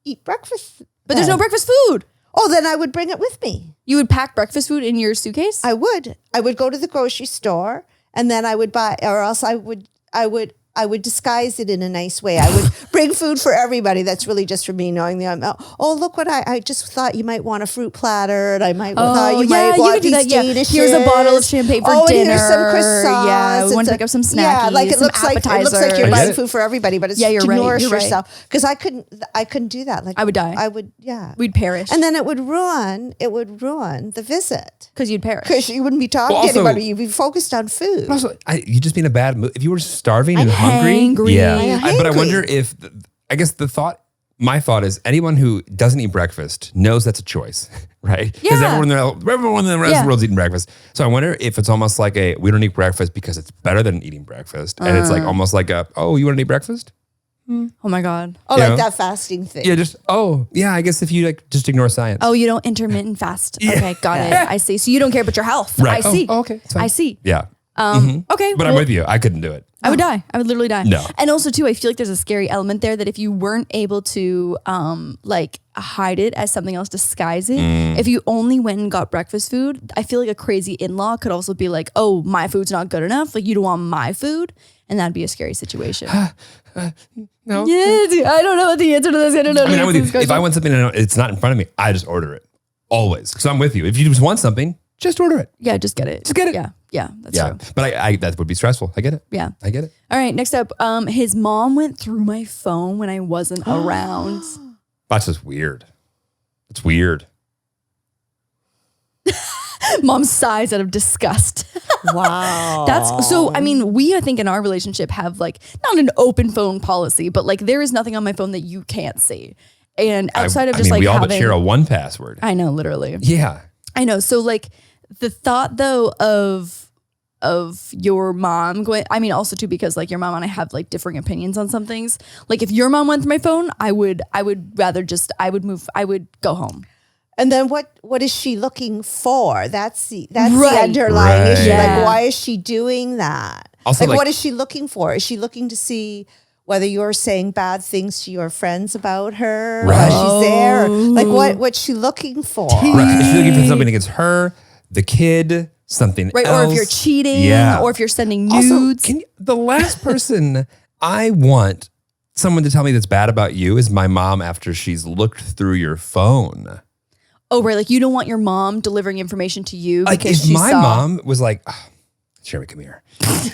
eat breakfast. but there's no then. breakfast food. Oh, then I would bring it with me. You would pack breakfast food in your suitcase? I would go to the grocery store and then I would buy, or else I would disguise it in a nice way. I would bring food for everybody. That's really just for me, knowing that oh, look what I just thought you might want a fruit platter, and I might thought you might want could do these that. Yeah. danishes. Here's a bottle of champagne for and dinner. here's some croissants. Yeah, we want to and pick up some snackies. Yeah, like it some looks like you're I get buying it. food for everybody, but it's Yeah, you're to right, nourish you're right. yourself. Because I couldn't do that. Like I would die. I would, yeah. We'd perish. And then it would ruin the visit. because you'd perish. Because you wouldn't be talking Well, to also- anybody. You'd be focused on food. Also, you just be in a bad mood. If you were starving and I'm hungry, hangry. yeah. I'm But I hangry. wonder if, I guess my thought is anyone who doesn't eat breakfast knows that's a choice, right? Because Yeah. everyone in the rest of the world's eating breakfast. So I wonder if it's almost like we don't eat breakfast because it's better than eating breakfast. And it's like almost like oh, you want to eat breakfast? Oh my God. Oh, You like know? that fasting thing. Yeah, I guess if you like just ignore science. Oh, you don't intermittent fast. Okay, got it. I see. So you don't care about your health. Right. I see. Oh, okay. It's fine. I see. Yeah. Okay. But I'm with you. I couldn't do it. I would die. I would literally die. No. And also too, I feel like there's a scary element there that if you weren't able to like hide it as something else, disguise it. If you only went and got breakfast food, I feel like a crazy in-law could also be like, oh, my food's not good enough. Like you don't want my food. And that'd be a scary situation. No. Yeah, I don't know what the answer to this. I don't know. I mean, I'm with you. If I want something and it's not in front of me, I just order it. Always. So I'm with you. If you just want something, just order it. Yeah, just get it. Just get it. Yeah, that's Yeah. true. But I that would be stressful. I get it. Yeah. I get it. All right, next up, his mom went through my phone when I wasn't around. That's just weird. It's weird. Mom sighs out of disgust. Wow. That's so, I mean, we, I think in our relationship have like, not an open phone policy, but like there is nothing on my phone that you can't see. And outside of just I mean, like we all having, but share a 1Password. I know, literally. Yeah. I know. So like the thought though of your mom going, I mean, also too, because like your mom and I have like differing opinions on some things. Like if your mom went through my phone, I would rather just, I would go home. And then what is she looking for? That's the Right. underlying issue. Yeah. Like, why is she doing that? Also, like- what is she looking for? Is she looking to see whether you're saying bad things to your friends about her Right. while she's there? Or, like, what's she looking for? Right. Is she looking for something against her, the kid, something Right. else? Or if you're cheating, Yeah. or if you're sending Also, nudes. the last person I want someone to tell me that's bad about you is my mom after she's looked through your phone. Oh, right. Like you don't want your mom delivering information to you Like because if she my saw. mom was like, oh, Sherry, come here.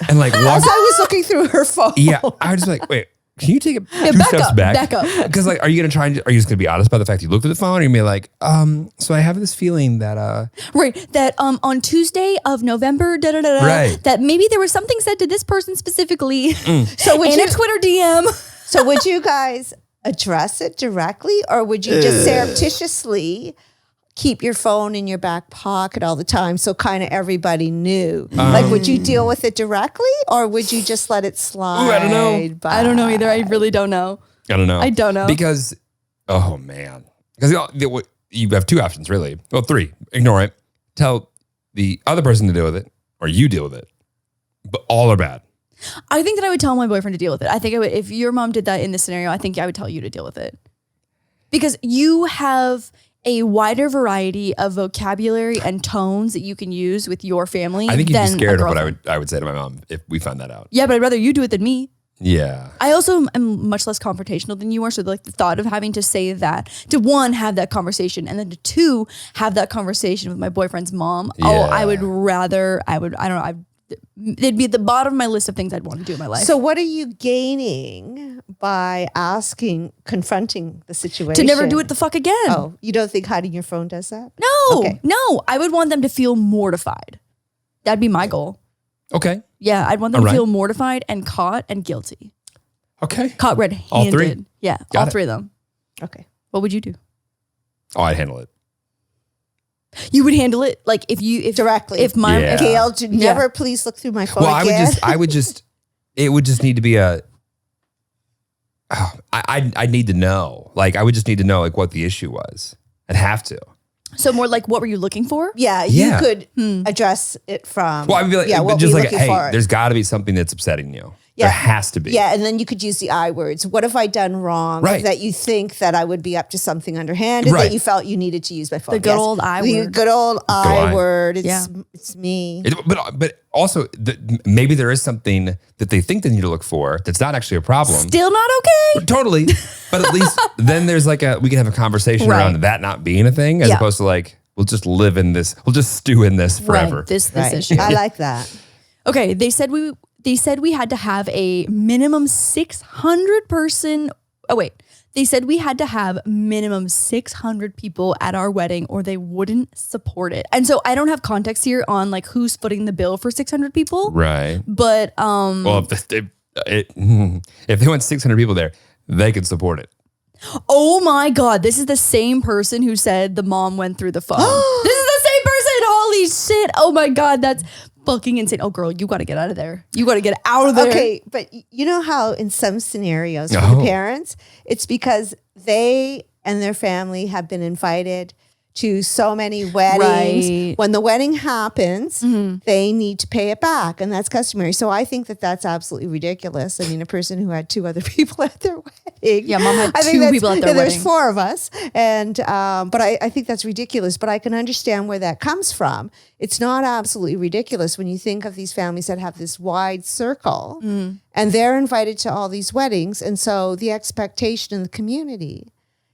And like As walked, I was looking through her phone. yeah, I was just like, wait, can you take it two back steps up, back? back up. Because like, are you just going to be honest about the fact you looked at the phone? Or you may be like, so I have this feeling that, Right. That on Tuesday of November, Right. that maybe there was something said to this person specifically So would in you, a Twitter DM. so would you guys address it directly, or would you just surreptitiously keep your phone in your back pocket all the time so kind of everybody knew? Like, would you deal with it directly, or would you just let it slide? I don't know. by? I don't know either. I really don't know. I don't know. I don't know. Because, oh man. Because you have two options really. Well, three. Ignore it. Tell the other person to deal with it, or you deal with it. But all are bad. I think that I would tell my boyfriend to deal with it. I think I would, if your mom did that in this scenario, I think I would tell you to deal with it. Because you have a wider variety of vocabulary and tones that you can use with your family. I think you'd be than scared a of what girlfriend. I would say to my mom if we found that out. Yeah, but I'd rather you do it than me. Yeah. I also am much less confrontational than you are. So like the thought of having to say that, to one, have that conversation, and then to two, have that conversation with my boyfriend's mom. Oh, Yeah. I don't know. They'd be at the bottom of my list of things I'd want to do in my life. So what are you gaining by confronting the situation? to never do it the fuck again. Oh, you don't think hiding your phone does that? No, Okay. no. I would want them to feel mortified. That'd be my goal. Okay. Yeah, I'd want them All to right. feel mortified and caught and guilty. Okay. Caught red-handed. All three? Yeah, Got all it. three of them. Okay. What would you do? Oh, I'd handle it. You would handle it like if Directly. If my Yeah. Gail, never please look through my phone Well, again. it would just need to be I'd need to know. Like, I would just need to know like what the issue was. I'd have to. So more like, what were you looking for? Yeah, Yeah. you could address it from. Well, I'd be like, what just were you like, looking hey, for? there's got to be something that's upsetting you. Yeah. There has to be. Yeah, and then you could use the I words. What have I done wrong Right. that you think that I would be up to something underhanded Right. that you felt you needed to use my phone? The good old I The word. good old I I. word. Yeah. It's me. But also, maybe there is something that they think they need to look for that's not actually a problem. Still not okay. Totally. But at least then there's like we can have a conversation Right. around that not being a thing as Yeah. opposed to like, we'll just live in this, we'll just stew in this forever. Right, this Right. issue. I like that. Okay, they said we had to have a minimum 600 person. Oh wait, they said we had to have minimum 600 people at our wedding or they wouldn't support it. And so I don't have context here on like who's footing the bill for 600 people. Right. But Well, if they want 600 people there, they can support it. oh my God, this is the same person who said the mom went through the phone. This is the same person. Holy shit. Oh my God, that's fucking insane. Oh girl, you got to get out of there. You got to get out of there. Okay, but you know how in some scenarios for Oh. the parents, it's because they and their family have been invited to so many weddings. Right. When the wedding happens, they need to pay it back, and that's customary. So I think that that's absolutely ridiculous. I mean, a person who had 2 other people at their wedding. Yeah, Mom had I think 2 that's- people at their There's wedding. 4 of us, and but I think that's ridiculous. But I can understand where that comes from. It's not absolutely ridiculous when you think of these families that have this wide circle, and they're invited to all these weddings, and so the expectation in the community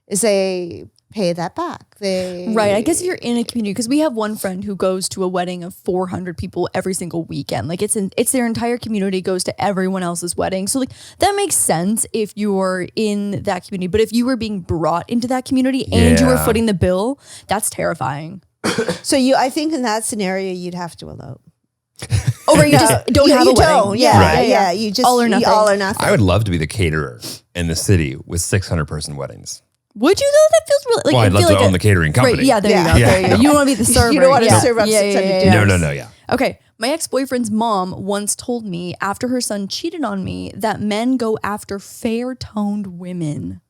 is they pay that back. Right. I guess if you're in a community, because we have one friend who goes to a wedding of 400 people every single weekend. Like it's their entire community goes to everyone else's wedding. So like that makes sense if you're in that community. But if you were being brought into that community and you were Yeah. footing the bill, that's terrifying. So I think in that scenario, you'd have to elope. Oh, right. You just don't have a you wedding. don't. Yeah, Right. yeah. You just All or nothing. All or nothing. I would love to be the caterer in the city with 600 person weddings. Would you though? That feels really like Well, I I'd love feel to like own the catering company. Right, yeah, there Yeah. you go. Yeah. There you go. You don't want to be the server. You don't want to yeah. serve up Yeah, 600 yeah, yeah, dinners. yeah. No, yeah. Okay, my ex-boyfriend's mom once told me after her son cheated on me that men go after fair-toned women.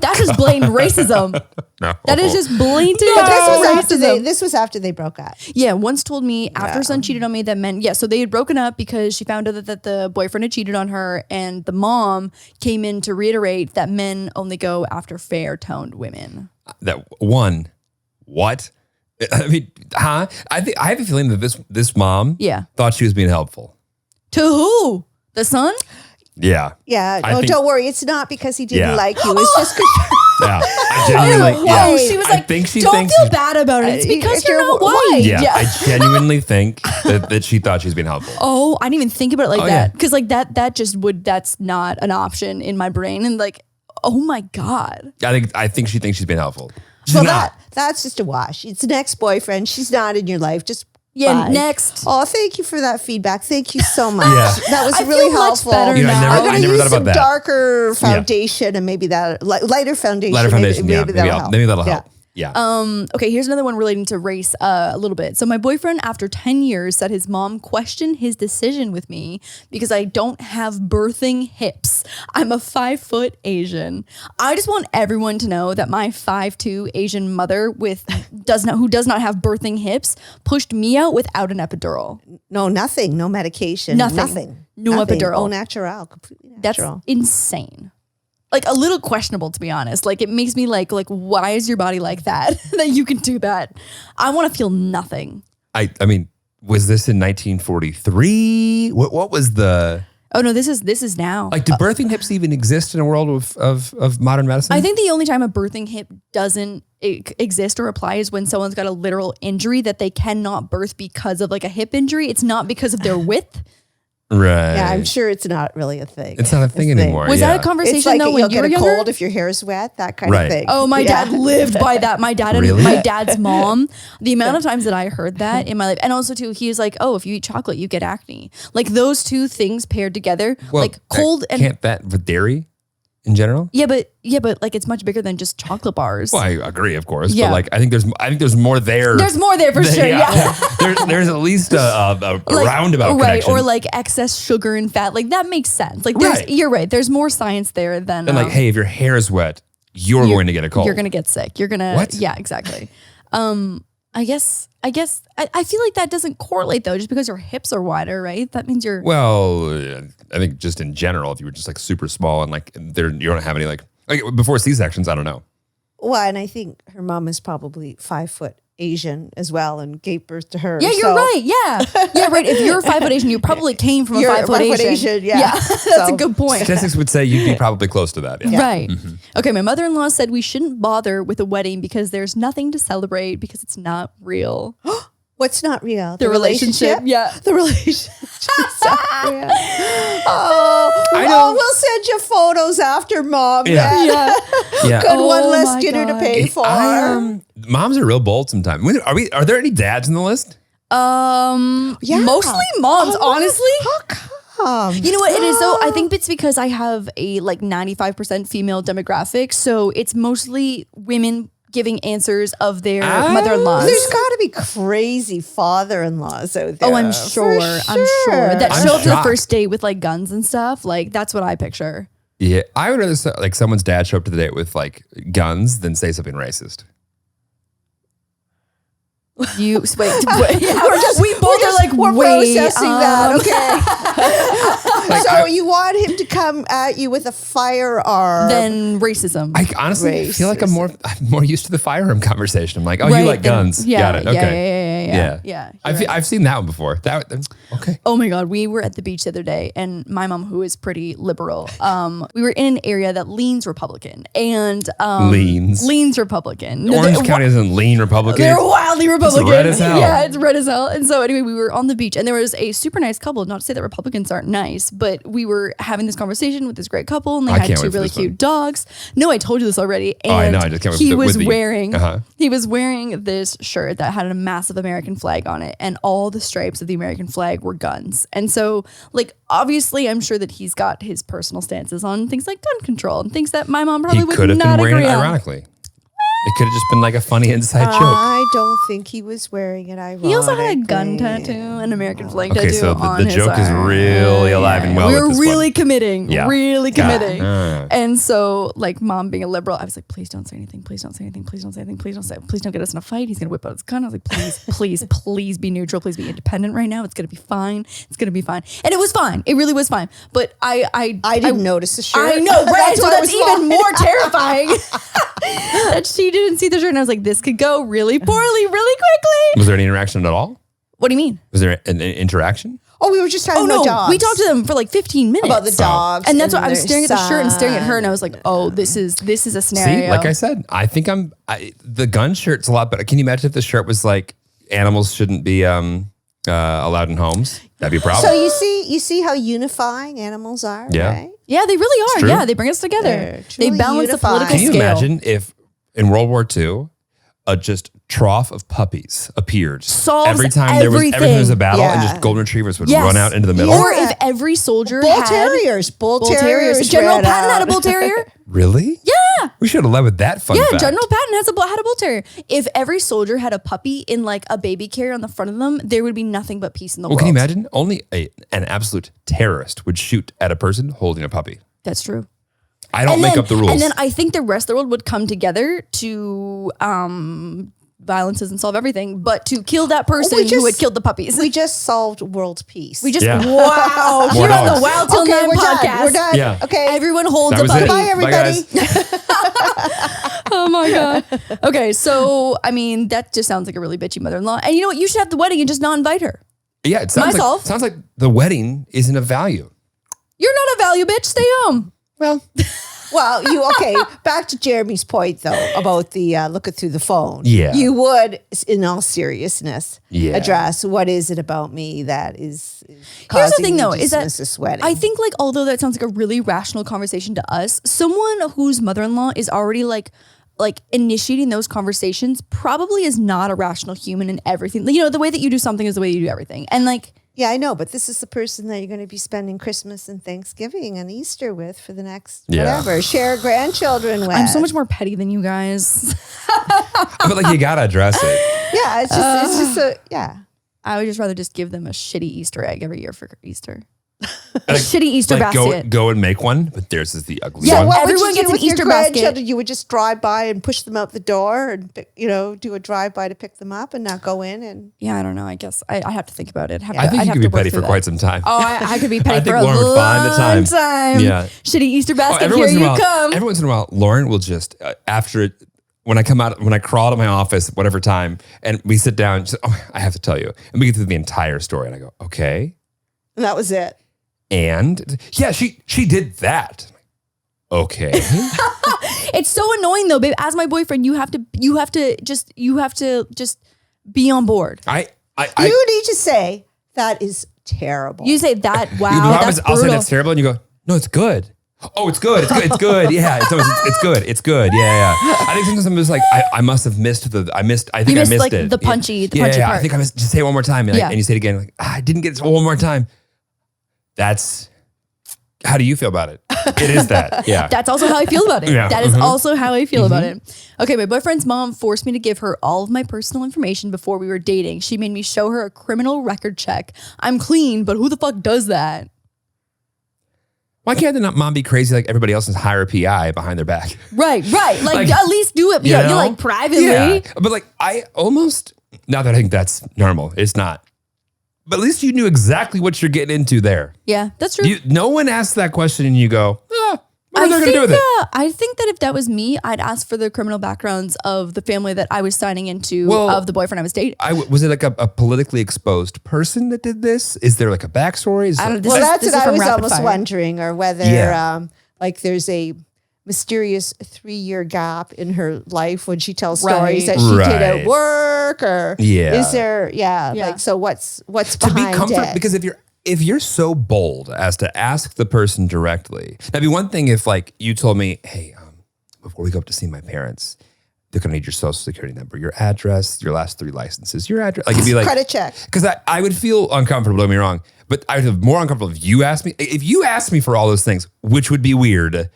That's just blatant racism. No. That is just blatant But racism. this was after they broke up. Yeah, once told me after her son cheated on me that men, so they had broken up because she found out that the boyfriend had cheated on her, and the mom came in to reiterate that men only go after fair-toned women. That one, what? I mean, huh? I have a feeling that this mom Yeah. thought she was being helpful. To who? The son? Yeah. Yeah. I No, think- don't worry. It's not because he didn't Yeah. like you. It's just because Yeah. I genuinely, yeah. Oh, she was I like, think she don't thinks feel bad about it. It's because if you're you're not white. Yeah, I genuinely think that she thought she was being helpful. Oh, I didn't even think about it like Oh, that. yeah. Because like that's not an option in my brain. And like, oh my God. I think she thinks she's being helpful. She's well, not. that's just a wash. It's an ex-boyfriend. She's not in your life. Just Yeah, bye. next. Oh, thank you for that feedback. Thank you so much. Yeah. That was I really feel much helpful. better You know, I now. never- I'm I going to never use thought about some that. darker foundation and maybe that lighter foundation. Lighter foundation. Maybe, Yeah, maybe that'll help. maybe that'll help. Yeah. Yeah. Okay, here's another one relating to race a little bit. So my boyfriend, after 10 years, said his mom questioned his decision with me because I don't have birthing hips. I'm a 5-foot Asian. I just want everyone to know that my 5'2" Asian mother who does not have birthing hips pushed me out without an epidural. No, nothing. No medication. Nothing. No Nothing. epidural. Au natural. Completely That's natural. insane. Like a little questionable, to be honest. Like it makes me like why is your body like that that you can do that? I want to feel nothing. I mean, was this in 1943? What was the Oh no, this is now. like? Do birthing hips even exist in a world of modern medicine? I think the only time a birthing hip doesn't exist or apply is when someone's got a literal injury that they cannot birth because of like a hip injury. It's not because of their width. right. Yeah, I'm sure it's not really a thing. It's not a thing anymore. Was yeah. that a conversation It's like though you'll when you get were a younger? cold if your hair's wet, that kind Right. of thing. Oh, my Yeah. dad lived by that. My dad and Really? my dad's mom. The amount of times that I heard that in my life, and also too, he was like, "Oh, if you eat chocolate, you get acne." Like those two things paired together, Well, like cold and can't that with dairy in general? yeah, but like it's much bigger than just chocolate bars. Well, I agree, of course. Yeah. But like, I think there's more there. There's more there for sure. Yeah. there's at least a roundabout right, connection. or like excess sugar and fat. Like that makes sense. Like there's, Right. you're right. There's more science there than and like, hey, if your hair is wet, you're going to get a cold. You're gonna get sick. You're gonna What? Yeah, exactly. I guess I feel like that doesn't correlate though. Just because your hips are wider, right? That means you're Well, I think just in general, if you were just like super small and like you don't have any like before C-sections, I don't know. Well, and I think her mom is probably 5-foot Asian as well and gave birth to her. yeah, you're so right. Yeah, right. If you're a 5-foot Asian, you probably came from a You're a 5-foot 5-foot Asian. Asian, yeah. that's So- a good point. Statistics would say you'd be probably close to that. Yeah. Right. Okay, my mother-in-law said we shouldn't bother with a wedding because there's nothing to celebrate because it's not real. What's not real? The relationship. Yeah. The relationship. Yeah. Oh, I know. we'll send you photos after, Mom. Yeah. then. Yeah. Yeah. Good one Oh less my dinner to God. pay for. Moms are real bold sometimes. Are there any dads in the list? Yeah. Mostly moms, Oh, honestly. How come? You know what it is though? I think it's because I have a like 95% female demographic. So it's mostly women giving answers of their mother-in-laws. There's got to be crazy father-in-laws out there. Oh, I'm sure. I'm sure. That I'm show up to the shocked. first date with like guns and stuff. Like that's what I picture. Yeah, I would rather like someone's dad show up to the date with like guns than say something racist. You wait. Yeah, we both are like, we're wait, processing that. Okay. So you want him to come at you with a firearm? Then racism. I honestly feel like I'm more used to the firearm conversation. I'm like, oh, Right, you like then- guns? yeah, Got it. Okay. Yeah. I've seen that one before. Okay. Oh my God, we were at the beach the other day, and my mom, who is pretty liberal, we were in an area that leans Republican, and leans Republican. Orange County isn't lean Republican. They're wildly Republican. It's red as hell. Yeah, it's red as hell. And so anyway, we were on the beach, and there was a super nice couple. Not to say that Republicans aren't nice, but we were having this conversation with this great couple, and they had two really cute dogs. No, I told you this already. And I know. I just can't wait he with was me. wearing he was wearing this shirt that had a massive American flag on it, and all the stripes of the American flag were guns. And so, like, obviously, I'm sure that he's got his personal stances on things like gun control and things that my mom probably He would could have not been wearing agree it on. ironically. It could have just been like a funny inside joke. I don't think he was wearing it ironically. He also had a gun tattoo, an American flag Okay, tattoo so on the his joke is arm. really alive and well. We with were this really one. committing, Yeah. really committing. Yeah. And so, like, mom being a liberal, I was like, please don't say anything. Please don't say anything. Please don't say anything. Please don't get us in a fight. He's going to whip out his gun. I was like, please be neutral. Please be independent right now. It's going to be fine. It's going to be fine. And it was fine. It really was fine. But I didn't notice the shirt. I know, right? So why it that's was even fine. more terrifying that she didn't see the shirt. And I was like, this could go really poorly, really quickly. Was there any interaction at all? What do you mean? Was there an interaction? Oh, we were just talking Oh about no, dogs. we talked to them for like 15 minutes about the dogs. and that's why I was their staring at the shirt and staring at her, and I son. was like, "Oh, this is a scenario." See, like I said, I think the gun shirt's a lot better. Can you imagine if the shirt was like animals shouldn't be allowed in homes? That'd be a problem. So you see how unifying animals are, Yeah. right? yeah, they really are. true. Yeah, they bring us together. They're They truly balance unifying. the political Can you scale. imagine if in World War II, a just trough of puppies appeared Solves every time there was everything. a battle, and Yeah. just golden retrievers would Yes. run out into the middle? Or Yeah. if every soldier Bull had terriers. Bull bull terriers. terriers. General ran Patton had a out. bull terrier. Really? Yeah. We should have led with that fun Yeah, fact. General Patton had a bull terrier. If every soldier had a puppy in like a baby carrier on the front of them, there would be nothing but peace in the Well, world. can you imagine? Only an absolute terrorist would shoot at a person holding a puppy. That's true. I don't make up the rules. And then I think the rest of the world would come together to violences and solve everything, but to kill that person who had killed the puppies. We just solved world peace. We just Yeah. wow. More Here on the dogs. Wild Till 9 we're podcast. done. We're done. Yeah. Okay. Everyone holds That a was puppy. it. Bye, everybody. guys. Oh my God. Okay, so I mean that just sounds like a really bitchy mother-in-law. And you know what? You should have the wedding and just not invite her. Yeah, it sounds Myself. like the wedding isn't of value. You're not a value bitch. Stay home. Well, Well, back to Jeremy's point though about the looking through the phone. Yeah. You would, in all seriousness, Yeah. address what is it about me that is Here's the causing thing you though, to is that dismiss this wedding. I think like although that sounds like a really rational conversation to us, someone whose mother-in-law is already like initiating those conversations probably is not a rational human in everything. You know, the way that you do something is the way you do everything. And like Yeah, I know, but this is the person that you're going to be spending Christmas and Thanksgiving and Easter with for the next whatever. Share grandchildren with. I'm so much more petty than you guys. I feel like you gotta address it. Yeah, it's just a yeah. I would just rather just give them a shitty Easter egg every year for Easter. A shitty Easter Like basket. go and make one, but theirs is the ugly Yeah, one. What Everyone would you gets do an with your Easter basket. grandchildren? You would just drive by and push them out the door and do a drive by to pick them up and not go in and Yeah, I don't know. I guess I have to think about it. I think you could be petty for quite some time. Oh, I could be petty I think for a Lauren would find the long time. time. Yeah. Shitty Easter Oh, basket. every Here once in a you while, come. Every once in a while, Lauren will just after it. When I crawl out of my office, whatever time, and we sit down, she's like, oh, I have to tell you. And we get through the entire story. And I go, okay. and that was it. And yeah, she did that. Okay. It's so annoying though, babe. As my boyfriend, you have to just be on board. I You need to say that is terrible. You say that, you wow, that's I'll say brutal. that's terrible, and you go, no, it's good. Oh, it's good. It's good. Yeah, it's good. It's good. Yeah. I think sometimes I'm just like, I must have missed I missed like, it. the punchy Yeah, I part. think I missed. Just say it one more time, and, Yeah. and you say it again. Like, I didn't get it one more time. That's. How do you feel about it? It is that. Yeah. That's also how I feel about it. Yeah. That is also how I feel about it. Okay, my boyfriend's mom forced me to give her all of my personal information before we were dating. She made me show her a criminal record check. I'm clean, but who the fuck does that? Why can't the mom be crazy like everybody else and hire a PI behind their back? Right. Like, at least do it. You Yeah, know? like privately. Yeah. But like I almost Not that I think that's normal. It's not. But at least you knew exactly what you're getting into there. Yeah, that's true. No one asks that question and you go, what are they going to do with it? I think that if that was me, I'd ask for the criminal backgrounds of the family that I was signing into of the boyfriend I was dating. Was it like a politically exposed person that did this? Is there like a backstory? That's what I was Rapid almost Fire. wondering, or whether like there's a mysterious 3-year gap in her life when she tells stories that she did at work, or is there like, so what's behind it? Because if you're so bold as to ask the person directly, that'd be one thing if like you told me, hey, before we go up to see my parents, they're gonna need your social security number, your address, your last 3 licenses, your address. Like it'd be like credit check. Because I would feel uncomfortable, don't get me wrong, but I would feel more uncomfortable if you asked me. If you asked me for all those things, which would be weird.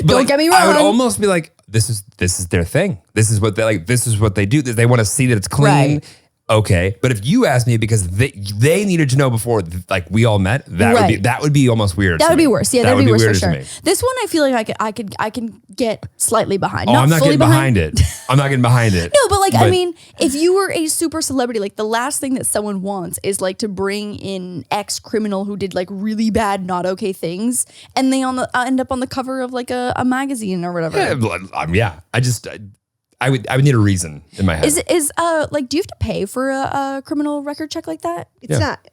Don't get me wrong. I would almost be like, this is their thing. This is what they like. This is what they do. They want to see that it's clean. Right. Okay, but if you asked me because they needed to know before, like we all met, that would be almost weird. That would be worse. Yeah, that'd be worse for sure. Me. This one, I feel like I can get slightly behind. I'm not getting behind it. I'm not getting behind it. No, but I mean, if you were a super celebrity, like the last thing that someone wants is like to bring in ex-criminal who did like really bad, not okay things, and they end up on the cover of like a magazine or whatever. I would need a reason in my head. Is like, do you have to pay for a criminal record check like that? It's not.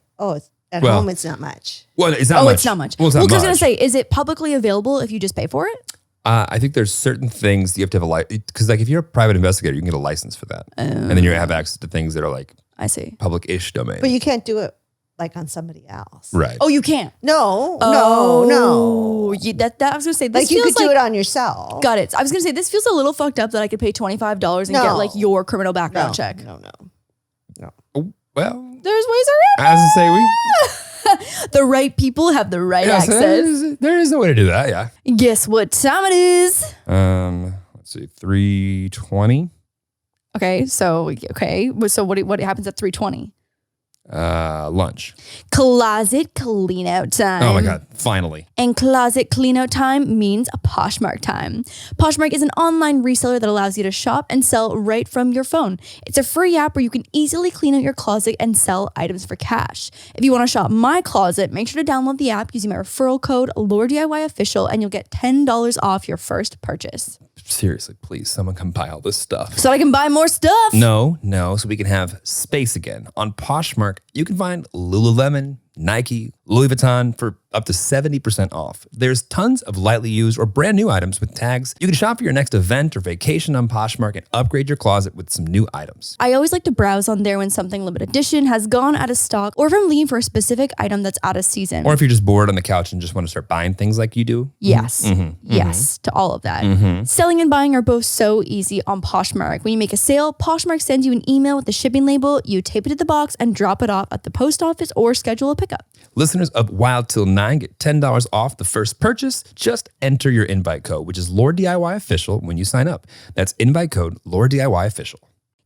At home it's not much. Well, it's not much. It's not much. Well, it's not much. I was gonna say, is it publicly available if you just pay for it? I think there's certain things you have to have a license, because like if you're a private investigator, you can get a license for that, and then you have access to things that are like I see public-ish domain. But you can't do it like on somebody else. Right. Oh, you can't. No. That I was gonna say, this Like you feels could do it on yourself. Got it. I was gonna say, this feels a little fucked up that I could pay $25 and get like your criminal background check. No. Oh, well, There's ways around. as I say, The right people have the right access. there is a way to do that. Yeah. Guess what time it is? Let's see, 3:20. Okay, so what happens at 3:20? Lunch. Closet clean out time. Oh my God, finally. And closet clean out time means Poshmark time. Poshmark is an online reseller that allows you to shop and sell right from your phone. It's a free app where you can easily clean out your closet and sell items for cash. If you want to shop my closet, make sure to download the app using my referral code LAURDIYOFFICIAL and you'll get $10 off your first purchase. Seriously, please, someone come buy all this stuff. So I can buy more stuff. No, so we can have space again. On Poshmark, you can find Lululemon, Nike, Louis Vuitton for up to 70% off. There's tons of lightly used or brand new items with tags. You can shop for your next event or vacation on Poshmark and upgrade your closet with some new items. I always like to browse on there when something limited edition has gone out of stock, or if I'm looking for a specific item that's out of season. Or if you're just bored on the couch and just want to start buying things like you do. Yes. Yes to all of that. Selling and buying are both so easy on Poshmark. When you make a sale, Poshmark sends you an email with the shipping label. You tape it to the box and drop it off at the post office or schedule a pickup. Listeners of Wild Till 9 get $10 off the first purchase. Just enter your invite code, which is LAURDIYOFFICIAL when you sign up. That's invite code LAURDIYOFFICIal.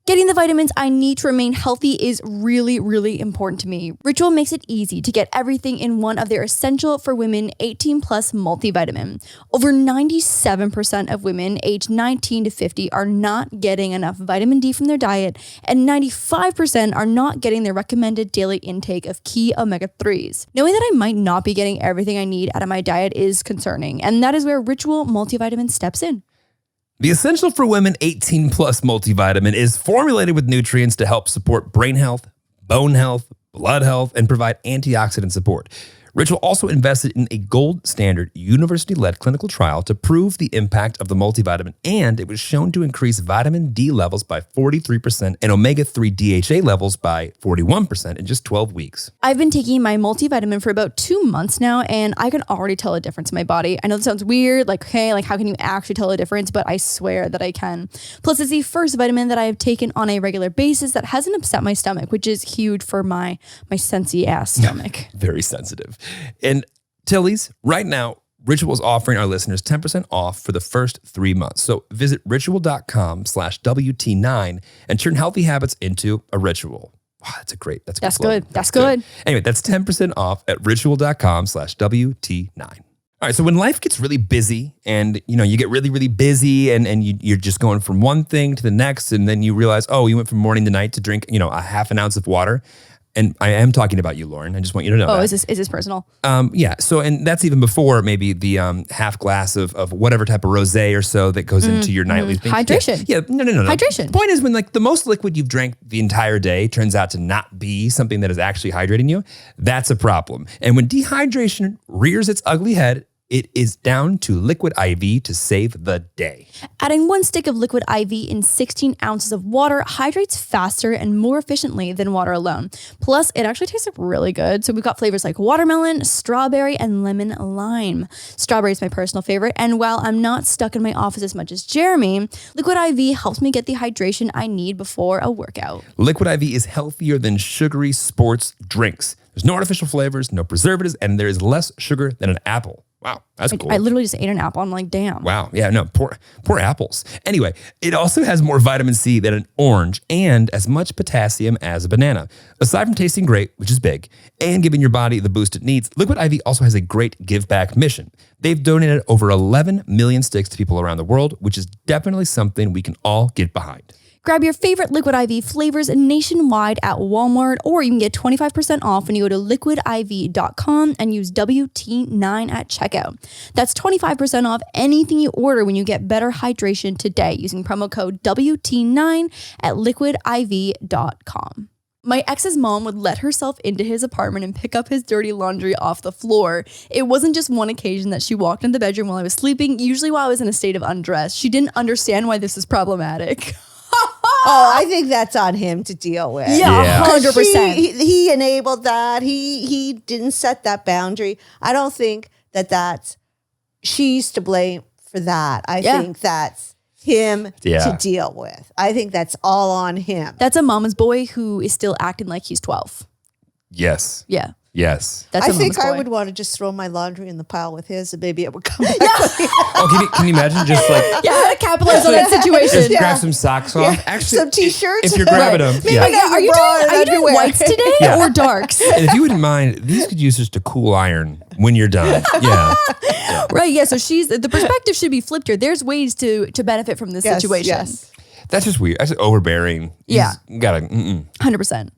Getting the vitamins I need to remain healthy is really, really important to me. Ritual makes it easy to get everything in one of their essential for women 18 plus multivitamin. Over 97% of women aged 19 to 50 are not getting enough vitamin D from their diet, and 95% are not getting their recommended daily intake of key omega-3s. Knowing that I might not be getting everything I need out of my diet is concerning, and that is where Ritual multivitamin steps in. The Essential for Women 18 Plus multivitamin is formulated with nutrients to help support brain health, bone health, blood health, and provide antioxidant support. Ritual also invested in a gold standard university-led clinical trial to prove the impact of the multivitamin, and it was shown to increase vitamin D levels by 43% and omega-3 DHA levels by 41% in just 12 weeks. I've been taking my multivitamin for about 2 months now, and I can already tell a difference in my body. I know that sounds weird, like, okay, like how can you actually tell a difference? But I swear that I can. Plus, it's the first vitamin that I have taken on a regular basis that hasn't upset my stomach, which is huge for my sensy ass stomach. Very sensitive. And Tilly's, right now, Ritual is offering our listeners 10% off for the first 3 months. So visit ritual.com/WT9 and turn healthy habits into a ritual. Wow, that's good. That's good. Anyway, that's 10% off at ritual.com/WT9. All right, so when life gets really busy and you get really, really busy and you're just going from one thing to the next, and then you realize, oh, you went from morning to night to drink, a half an ounce of water. And I am talking about you, Lauren. I just want you to know that. Is this personal? Yeah. So, and that's even before maybe the half glass of whatever type of rosé or so that goes into your nightly thing. Hydration. Yeah. No. Hydration. The point is when the most liquid you've drank the entire day turns out to not be something that is actually hydrating you, that's a problem. And when dehydration rears its ugly head, it is down to Liquid IV to save the day. Adding 1 stick of Liquid IV in 16 ounces of water hydrates faster and more efficiently than water alone. Plus, it actually tastes really good. So we've got flavors like watermelon, strawberry, and lemon lime. Strawberry is my personal favorite. And while I'm not stuck in my office as much as Jeremy, Liquid IV helps me get the hydration I need before a workout. Liquid IV is healthier than sugary sports drinks. There's no artificial flavors, no preservatives, and there is less sugar than an apple. Wow, that's cool. I literally just ate an apple. I'm like, damn. Wow. Yeah, no, poor apples. Anyway, it also has more vitamin C than an orange and as much potassium as a banana. Aside from tasting great, which is big, and giving your body the boost it needs, Liquid IV also has a great give back mission. They've donated over 11 million sticks to people around the world, which is definitely something we can all get behind. Grab your favorite Liquid IV flavors nationwide at Walmart, or you can get 25% off when you go to liquidiv.com and use WT9 at checkout. That's 25% off anything you order when you get better hydration today using promo code WT9 at liquidiv.com. My ex's mom would let herself into his apartment and pick up his dirty laundry off the floor. It wasn't just one occasion that she walked in the bedroom while I was sleeping, usually while I was in a state of undress. She didn't understand why this is problematic. Oh, I think that's on him to deal with. Yeah, 100%. He enabled that. He didn't set that boundary. I don't think that's she's to blame for that. I think that's him to deal with. I think that's all on him. That's a mama's boy who is still acting like he's 12. Yes. Yeah. Yes. That's I a think mama's I boy. would want to just throw my laundry in the pile with his and maybe it would come back. Oh, can you imagine just like Yeah, capitalize on that situation. just grab some socks off? Yeah. Actually, Some t-shirts. If you're grabbing them, Maybe yeah. Are you doing underwear. whites today Yeah. or darks? And if you wouldn't mind, these could use just a cool iron when you're done. Yeah. Right, yeah. So the perspective should be flipped here. There's ways to benefit from this Yes, situation. yes. That's just weird. That's overbearing. Yeah. You gotta. 100%.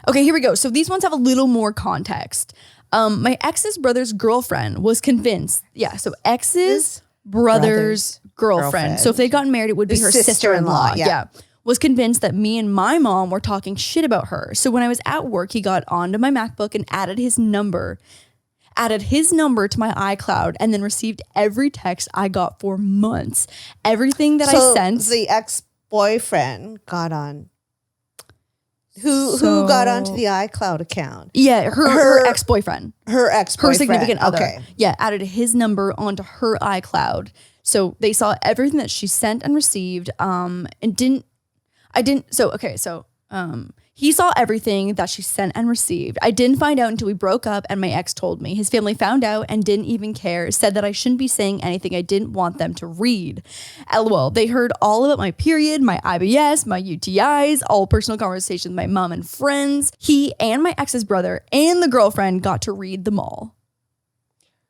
Okay, here we go. So these ones have a little more context. My ex's brother's girlfriend was convinced. Yeah, so ex's brother's girlfriend. So if they'd gotten married, it would be her sister-in-law. Yeah. Was convinced that me and my mom were talking shit about her. So when I was at work, he got onto my MacBook and added his number to my iCloud, and then received every text I got for months. Everything that I sent. The ex-boyfriend got on. Who got onto the iCloud account? Yeah, her ex-boyfriend. Her ex-boyfriend. Her significant other. Okay. Yeah, added his number onto her iCloud. So they saw everything that she sent and received. He saw everything that she sent and received. I didn't find out until we broke up and my ex told me. His family found out and didn't even care, said that I shouldn't be saying anything I didn't want them to read. LOL, they heard all about my period, my IBS, my UTIs, all personal conversations with my mom and friends. He and my ex's brother and the girlfriend got to read them all.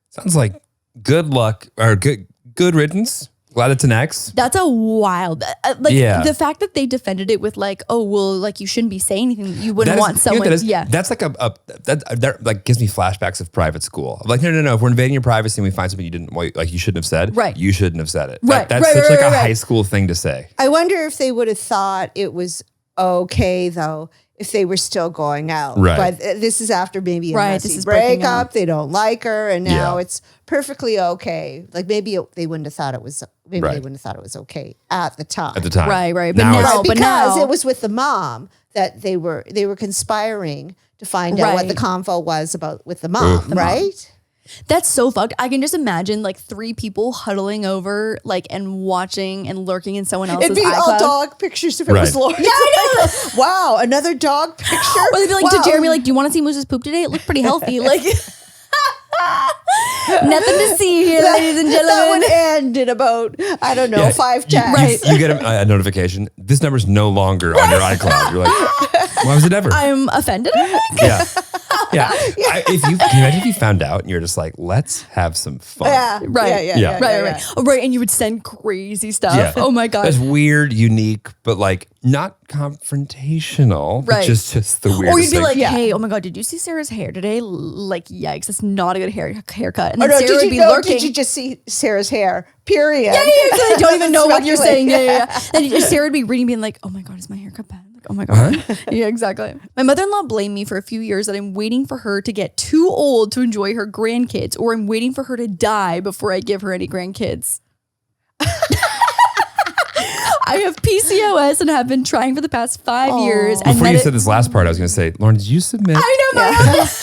Sounds like good luck or good riddance. Glad it's an ex. That's a wild, the fact that they defended it with like, oh, well, like you shouldn't be saying anything. You wouldn't want someone. That's like that like gives me flashbacks of private school. Like, no. If we're invading your privacy and we find something you shouldn't have said, right? You shouldn't have said it. Right. That's such a high school thing to say. I wonder if they would have thought it was okay though if they were still going out. Right. But this is after maybe a messy this is breaking breakup. up. They don't like her, and now it's perfectly okay. Like maybe they wouldn't have thought it was. Maybe they wouldn't have thought it was okay at the time. Right. But Because now it was with the mom that they were conspiring to find out what the convo was about with the mom, right? That's so fucked. I can just imagine like 3 people huddling over, like, and watching and lurking in someone else's It'd be iCloud. all dog pictures if it was Lauren. Yeah, I know. Wow, another dog picture. Or they'd be like to Jeremy, like, do you want to see Moose's poop today? It looked pretty healthy. Like, nothing to see here, ladies and gentlemen. That would end in about, 5 chats. Right. You get a notification. This number's no longer on your iCloud. You're like, why was it ever? I'm offended. Yeah. Yeah. Can you imagine if you found out and you're just like, let's have some fun? Yeah. Right. Yeah. Right. Oh, right. And you would send crazy stuff. Yeah. Oh my God. That's weird, unique, but like not confrontational, but Right. just the weirdest Or you'd be thing. like, hey, oh my God, did you see Sarah's hair today? Like, yikes, that's not a good haircut. And then Or no, Sarah would be lurking. did you just see Sarah's hair? Period. Yeah, I don't even know what you're saying. Speculate. Yeah. And Sarah would be reading, being like, oh my God, is my haircut bad? Like, oh my God. Yeah, exactly. My mother-in-law blamed me for a few years that I'm waiting for her to get too old to enjoy her grandkids, or I'm waiting for her to die before I give her any grandkids. I have PCOS and have been trying for the past 5 years. And Before you said this last part, I was going to say, Lauren, did you submit? I know,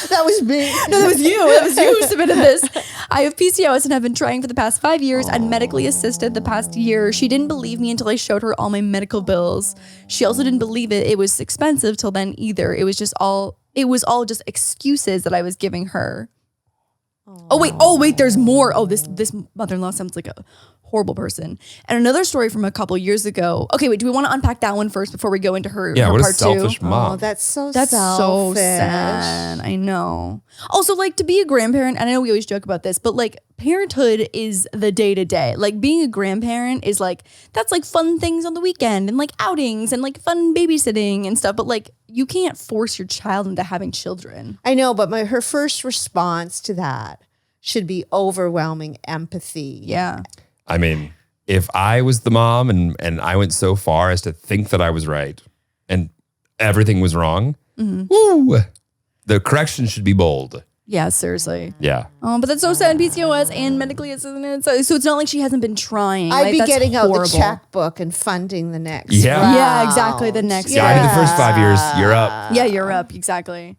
That was me. No, that was you. That was you who submitted this. I have PCOS and have been trying for the past 5 years and medically assisted the past year. She didn't believe me until I showed her all my medical bills. She also didn't believe it was expensive till then either. It was all just excuses that I was giving her. Oh wait, there's more. Oh, this mother-in-law sounds like a horrible person. And another story from a couple years ago. Okay, wait, do we want to unpack that one first before we go into her, Yeah, her what a part selfish two? mom. Oh, that's so So sad. I know. Also, like, to be a grandparent, and I know we always joke about this, but like parenthood is the day to day. Like being a grandparent is like, that's like fun things on the weekend and like outings and like fun babysitting and stuff. But like, you can't force your child into having children. I know, but her first response to that should be overwhelming empathy. Yeah. I mean, if I was the mom and I went so far as to think that I was right and everything was wrong, woo, the correction should be bold. Yeah, seriously. Yeah. Oh, but that's so sad. PCOS and medically assisted. So it's not like she hasn't been trying. I'd Like, be that's getting out horrible. the checkbook and funding the next. Yeah. round. Yeah, exactly. The next Yeah, I did the first 5 years. You're up. Yeah, you're up. Exactly.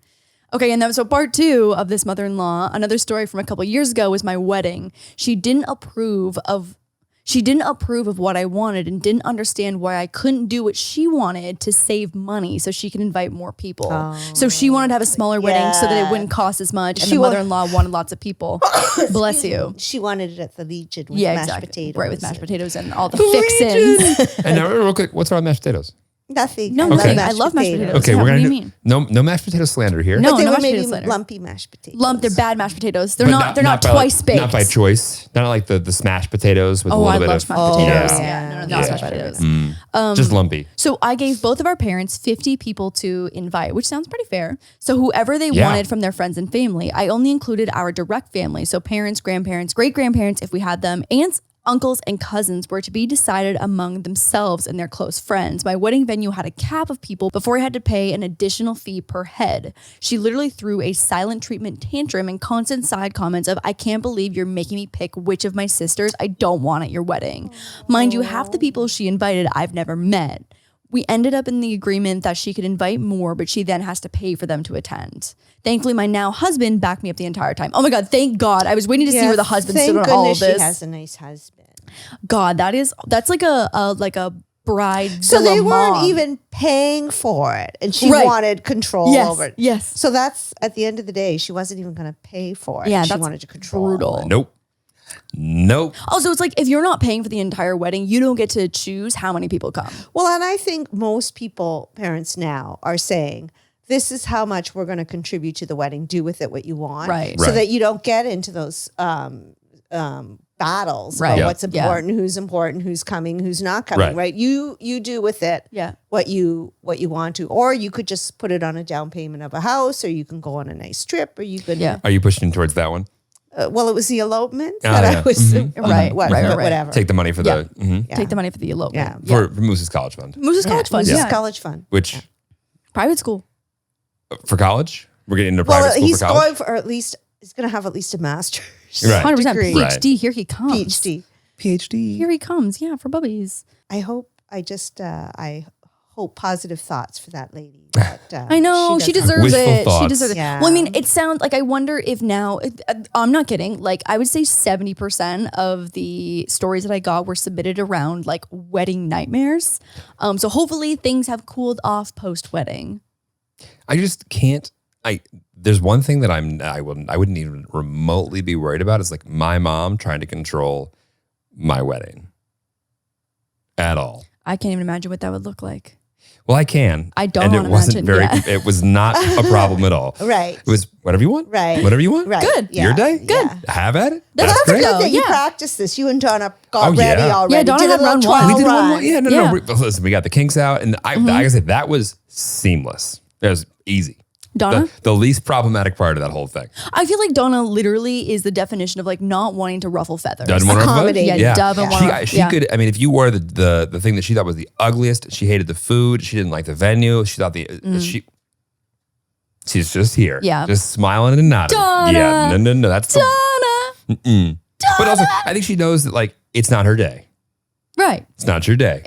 Okay, and then so part 2 of this mother-in-law, another story from a couple years ago was my wedding. She didn't approve of what I wanted and didn't understand why I couldn't do what she wanted to save money so she could invite more people. So she wanted to have a smaller wedding so that it wouldn't cost as much. And the mother-in-law wanted lots of people. Bless you. She wanted it at the Legion with Yeah, mashed exactly. potatoes. Right, with mashed potatoes and all the fixins. And now, real quick, what's wrong with mashed potatoes? Nothing. No, Okay. I love mashed potatoes. Okay, Yeah, we're what gonna do do you mean? no mashed potato slander here. No, But they no were mashed maybe potatoes later. lumpy mashed potatoes. They're bad mashed potatoes. They're But not by, twice baked. Not by choice. Not like the smashed potatoes with a Oh, I little bit love of smashed potatoes. Yeah. Yeah, no, not Yeah. smashed potatoes. Just lumpy. So I gave both of our parents 50 people to invite, which sounds pretty fair. So whoever they Yeah. wanted from their friends and family. I only included our direct family. So parents, grandparents, great-grandparents, if we had them, aunts, uncles, and cousins were to be decided among themselves and their close friends. My wedding venue had a cap of people before I had to pay an additional fee per head. She literally threw a silent treatment tantrum and constant side comments of, I can't believe you're making me pick which of my sisters I don't want at your wedding. Mind you, half the people she invited I've never met. We ended up in the agreement that she could invite more, but she then has to pay for them to attend. Thankfully, my now husband backed me up the entire time. Oh my God, thank God. I was waiting to see where the husband stood on all of this. She has a nice husband. God, that's like a bride. So they weren't mom. even paying for it, and she Right. wanted control Yes, over it. yes. So that's at the end of the day, she wasn't even going to pay for it. Yeah, she that's wanted to control. brutal. Nope. Also, it's like if you're not paying for the entire wedding, you don't get to choose how many people come. Well, and I think most parents now, are saying, this is how much we're going to contribute to the wedding. Do with it what you want. Right. So Right. that you don't get into those battles Right. about Yeah. what's important, who's coming, who's not coming. Right. Right. You do with it Yeah. what you want to. Or you could just put it on a down payment of a house, or you can go on a nice trip, or you could Yeah. Are you pushing towards that one? well, it was the elopement Oh, that yeah. I was Right. whatever. Take the money for Yeah. the Take the money for the elopement. Yeah. for Moose's college fund. Moose's college fund. This Yeah. is college fund. Which Private school. for college? We're getting into Well, private school he's for college. going for at least he's going to have at least a master's. Right. 100%. degree. PhD. Here he comes. PhD. PhD. Here he comes. Yeah, for bubbies. I hope positive thoughts for that lady. But, I know she doesn't- deserves Wishful it. She thoughts. deserves it. Yeah. Well, I mean, it sounds like I wonder if now. I'm not kidding. Like I would say 70% of the stories that I got were submitted around like wedding nightmares. So hopefully things have cooled off post wedding. I just can't. There's one thing that I wouldn't even remotely be worried about is like my mom trying to control my wedding at all. I can't even imagine what that would look like. Well, I can. I don't And it wanna wasn't imagine, very, it was not a problem at all. Right. It was whatever you want. Right. Whatever you want. Right. Good. Yeah. Your day. Good. Have at it. That's That's great. good though, that you yeah. practiced this. You and Donna got Oh, ready yeah. already. Yeah, Donna Did a had little round trial one. We did run. one. Yeah, no, Yeah. no. Listen, we got the kinks out, and like I said, that was seamless. It was easy. Donna? The least problematic part of that whole thing. I feel like Donna literally is the definition of like not wanting to ruffle feathers. Doesn't want to Accommodate. Yeah, doesn't want She could. I mean, if you wore the thing that she thought was the ugliest, she hated the food. She didn't like the venue. She thought she's just here. Yeah. Just smiling and nodding. Donna. Yeah. No. That's the, Donna. but also I think she knows that like it's not her day. Right. It's not your day.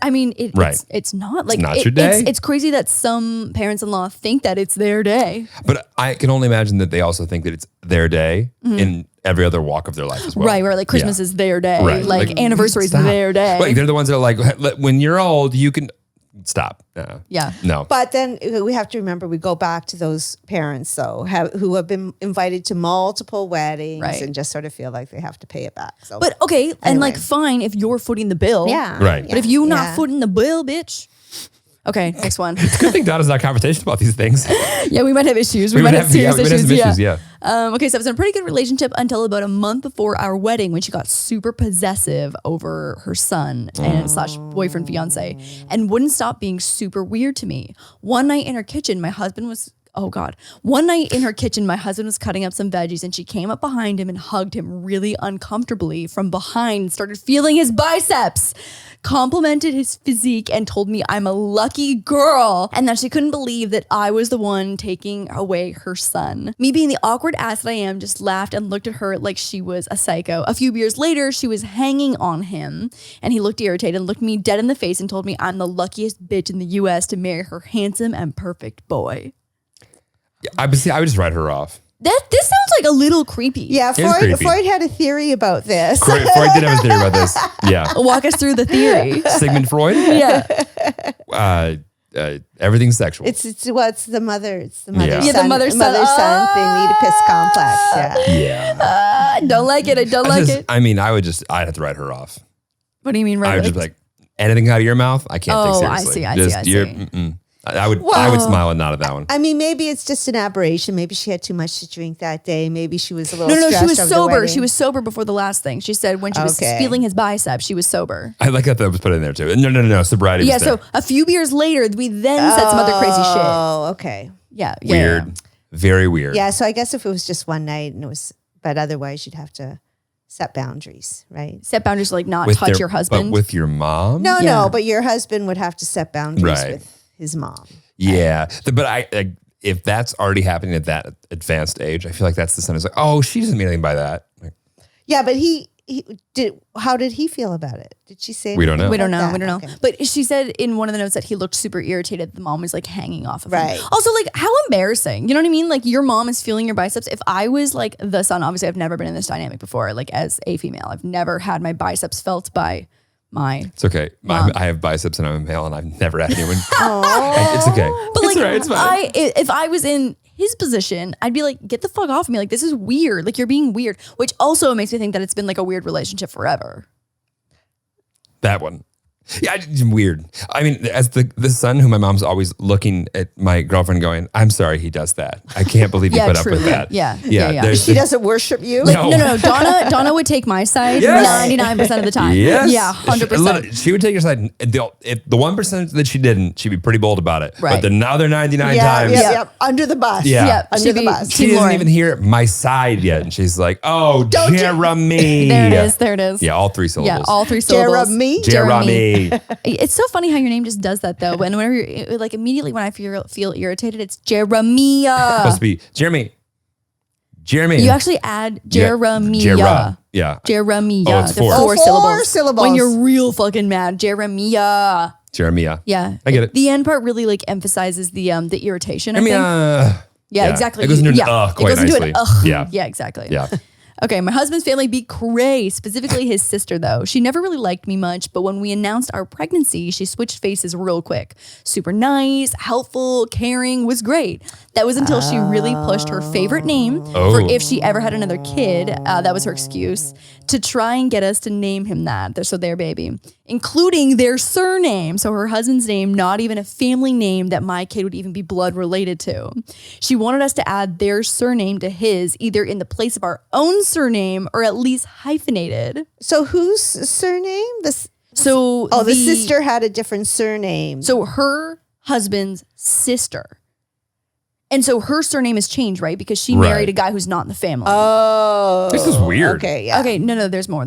I mean, Right. it's not like not your day. It's crazy that some parents-in-law think that it's their day. But I can only imagine that they also think that it's their day in every other walk of their life as well. Right, like Christmas Yeah. is their day. Right. Like anniversary is stop. their day. Like they're the ones that are like, when you're old, you can stop. Yeah. No. But then we have to remember, we go back to those parents, though, who have been invited to multiple weddings Right. and just sort of feel like they have to pay it back. So, But okay, and Anyway. like fine if you're footing the bill. yeah. Right. But if you're not yeah. footing the bill, bitch. Okay, next one. Good thing Donna's not conversation about these things. Yeah, we might have issues. We might have serious we might have issues. some issues, yeah. Okay, so I was in a pretty good relationship until about a month before our wedding when she got super possessive over her son and slash boyfriend fiance and wouldn't stop being super weird to me. One night in her kitchen, my husband was cutting up some veggies and she came up behind him and hugged him really uncomfortably from behind and started feeling his biceps, complimented his physique and told me I'm a lucky girl and that she couldn't believe that I was the one taking away her son. Me being the awkward ass that I am, just laughed and looked at her like she was a psycho. A few years later, she was hanging on him and he looked irritated and looked me dead in the face and told me I'm the luckiest bitch in the US to marry her handsome and perfect boy. I would just write her off. This sounds like a little creepy. Yeah, It is creepy. Freud had a theory about this. Freud did have a theory about this. Yeah. Walk us through the theory. Sigmund Freud? Yeah. Everything's sexual. It's the mother. It's the mother. Yeah. Son, Yeah, the mother-son. son thing. The Oedipus complex. Yeah. yeah. I don't like it. I don't like it. I mean, I'd have to write her off. What do you mean, I right? would just be like, anything out of your mouth, I can't Oh, take I seriously. see, I Just, see. you're- mm-mm. I would smile and nod at that one. I mean, maybe it's just an aberration. Maybe she had too much to drink that day. Maybe she was a little No, stressed she was over the sober. wedding. She was sober before the last thing. She said when she was Okay. feeling his bicep, she was sober. I like that was put in there too. No. Sobriety Yeah, was there. so a few years later, we then said some other crazy shit. Oh, okay. Yeah. Weird. Very weird. Yeah, so I guess if it was just one night and but otherwise you'd have to set boundaries, right? Set boundaries like not With touch their- your husband. But with your mom? No, Yeah. but your husband would have to set boundaries Right. with his mom. Yeah. But if that's already happening at that advanced age, I feel like that's the son is like, oh, she doesn't mean anything by that. Like, Yeah, but he did. How did he feel about it? Did she say? We don't anything know. We don't about know. that? We don't know. Okay. But she said in one of the notes that he looked super irritated. The mom was like hanging off of him. Right. Also, like, how embarrassing. You know what I mean? Like, your mom is feeling your biceps. If I was like the son, obviously, I've never been in this dynamic before. Like, as a female, I've never had my biceps felt by my. it's okay. I have biceps and I'm a male and I've never had anyone. It's okay. But like, it's all right. It's fine. if I was in his position, I'd be like, get the fuck off me. Like, this is weird. Like, you're being weird, which also makes me think that it's been like a weird relationship forever. That one. Yeah, weird. I mean, as the son who my mom's always looking at my girlfriend going, I'm sorry he does that. I can't believe you Yeah, put true. up with that. Yeah. there's- She doesn't worship you. Like, No. no. Donna would take my side Yes. 99% of the time. Yes. Yeah, 100%. She would take your side. If the 1% that she didn't, she'd be pretty bold about it. Right. But the other 99 yeah, times, yeah, under the bus. Yeah. Yeah, under she'd the be- bus. she Team doesn't Lauren. even hear my side yet. And she's like, oh, Don't you- Jeremy. There it is. Yeah, all three syllables. Yeah, all three syllables. Jeremy. Jeremy. It's so funny how your name just does that though. And whenever you're like immediately when I feel irritated, it's Jeremiah. Supposed to be Jeremy. You actually add Jeremiah. Jera. Yeah. Jeremiah. Oh, it's the four. four Oh, four syllables. syllables. When you're real fucking mad, Jeremiah. Jeremiah. Yeah, I get it. The end part really like emphasizes the irritation. I think. Jeremiah. Yeah, exactly. It goes into an yeah. quite it goes into nicely. an ugh. Yeah. Yeah, exactly. Yeah. Okay, my husband's family be cray, specifically his sister though. She never really liked me much, but when we announced our pregnancy, she switched faces real quick. Super nice, helpful, caring, was great. That was until she really pushed her favorite name for if she ever had another kid, that was her excuse, to try and get us to name him that, so their baby, including their surname. So her husband's name, not even a family name that my kid would even be blood related to. She wanted us to add their surname to his, either in the place of our own surname or at least hyphenated. So whose surname? The sister had a different surname. So her husband's sister. And so her surname has changed, right? Because she married a guy who's not in the family. Oh. This is weird. Okay, yeah. Okay, no, there's more.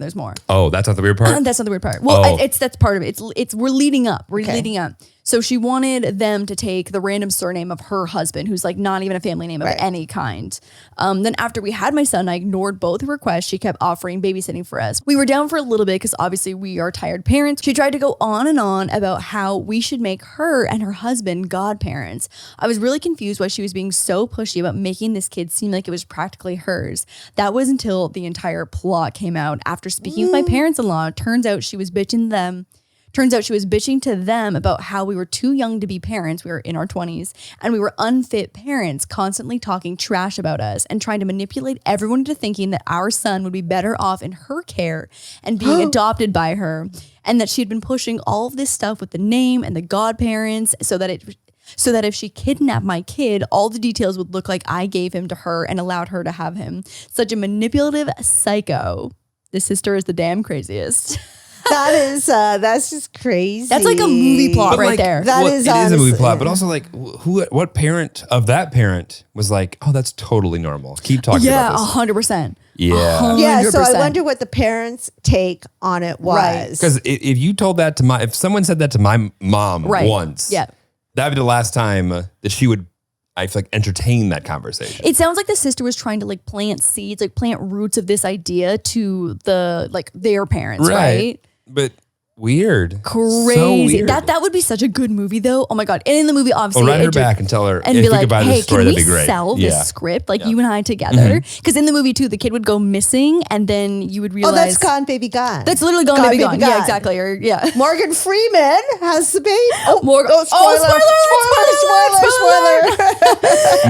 Oh, that's not the weird part? That's not the weird part. Well, that's part of it. It's we're leading up. We're leading up. So she wanted them to take the random surname of her husband, who's like not even a family name of any kind. Then after we had my son, I ignored both requests. She kept offering babysitting for us. We were down for a little bit because obviously we are tired parents. She tried to go on and on about how we should make her and her husband godparents. I was really confused why she was being so pushy about making this kid seem like it was practically hers. That was until the entire plot came out. After speaking with my parents-in-law, turns out she was bitching to them about how we were too young to be parents. We were in our 20s and we were unfit parents, constantly talking trash about us and trying to manipulate everyone into thinking that our son would be better off in her care and being adopted by her. And that she had been pushing all of this stuff with the name and the godparents so that if she kidnapped my kid, all the details would look like I gave him to her and allowed her to have him. Such a manipulative psycho. This sister is the damn craziest. That's just crazy. That's like a movie plot right there. It is a movie plot, but also like what parent of that parent was like, oh, that's totally normal. Keep talking about this. 100%. Yeah. 100%. Yeah, so I wonder what the parents' take on it was. Because if you told that to if someone said that to my mom once, that'd be the last time that she would, I feel like, entertain that conversation. It sounds like the sister was trying to like plant seeds, like plant roots of this idea to their parents, right? But weird. Crazy. So weird. That would be such a good movie though. Oh my God. And in the movie, obviously. Write her back and tell her and if be we like, could buy hey, this story, that'd be great. Sell this script, like you and I together? Because in the movie too, the kid would go missing and then you would realize. Oh, that's Gone Baby Gone. That's literally Gone Baby Gone. Yeah, exactly. Or Morgan Freeman has the baby. Spoiler.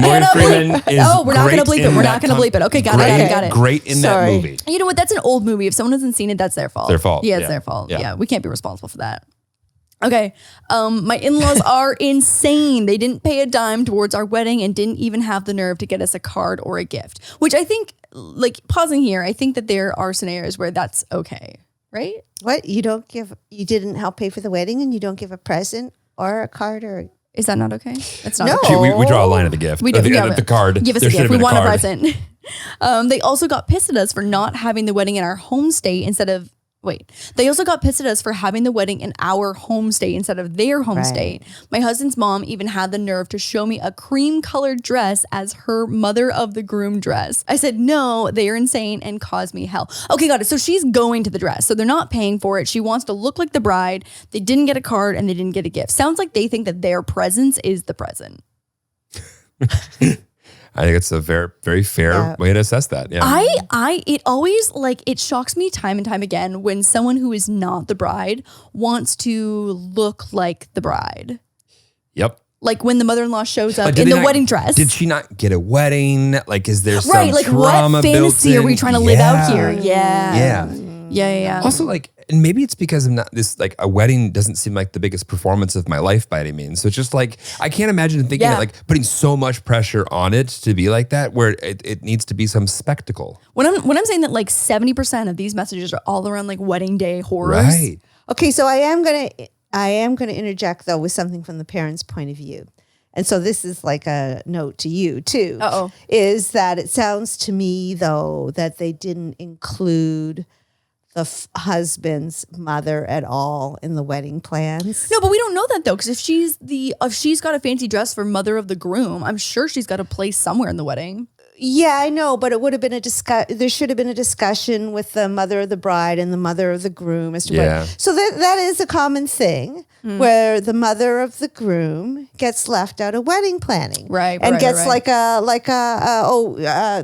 Morgan Freeman is we're not going to bleep it. We're not going to bleep it. Okay, got it. Great in that movie. You know what? That's an old movie. If someone hasn't seen it, that's their fault. Their fault. Yeah, it's their fault. Yeah, we can't be responsible for that. Okay, my in-laws are insane. They didn't pay a dime towards our wedding and didn't even have the nerve to get us a card or a gift, which I think, like pausing here, I think that there are scenarios where that's okay, right? What? You didn't help pay for the wedding and you don't give a present or a card or... Is that not okay? That's not okay. We draw a line at the gift. We do. The card. Give us a gift. We want a present. They also got pissed at us for not having the wedding in our home state They also got pissed at us for having the wedding in our home state instead of their home state. My husband's mom even had the nerve to show me a cream colored dress as her mother of the groom dress. I said, no, they are insane and caused me hell. Okay, got it. So she's going to the dress. So they're not paying for it. She wants to look like the bride. They didn't get a card and they didn't get a gift. Sounds like they think that their presence is the present. I think it's a very, very fair way to assess that. Yeah. It always it shocks me time and time again when someone who is not the bride wants to look like the bride. Yep. Like when the mother-in-law shows up in the wedding dress. Did she not get a wedding? Like, is there some like trauma what fantasy are we trying to live out here? Yeah. Also, and maybe it's because I'm not this, a wedding doesn't seem like the biggest performance of my life by any means. So it's just I can't imagine thinking that putting so much pressure on it to be like that, where it needs to be some spectacle. When I'm saying that 70% of these messages are all around wedding day horrors. Right. Okay, so I am gonna interject though with something from the parents' point of view. And so this is a note to you too. Is that it sounds to me though that they didn't include the husband's mother at all in the wedding plans. No, but we don't know that though, because if she's got a fancy dress for mother of the groom, I'm sure she's got a place somewhere in the wedding. Yeah, I know, but it would have been there should have been a discussion with the mother of the bride and the mother of the groom as to Yeah. what. So that is a common thing where the mother of the groom gets left out of wedding planning, Right, and right, gets right.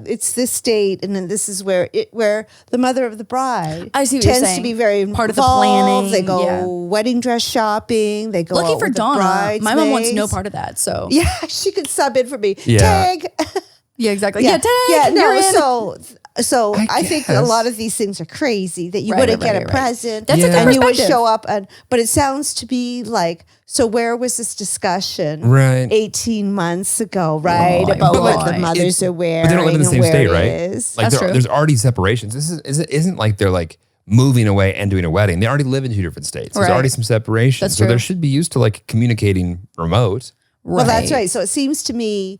it's this date, and then this is where the mother of the bride I see what you're tends to saying. be very Part of the involved. planning, They go yeah. wedding dress shopping. They go Lucky out for with the Donna, my mom wants no bridesmaids. part of that. So Yeah, she could sub in for me. Yeah. Tag. yeah, exactly. Yeah, Yeah, tag, yeah, you're in. So I think a guess. lot of these things are crazy that you Right, wouldn't right, get a right, right. present. That's a good and you would perspective. show up but it sounds to be like, so where was this discussion Right. 18 months ago, right? Right, About but what like, the mothers are wearing. But they don't live in the and same where state, it right? is. Like That's true. there's already separations. This isn't like they're like moving away and doing a wedding. They already live in two different states. There's Right. already some separation. That's so they true. should be used to like communicating remote. Well, that's right. So it seems to me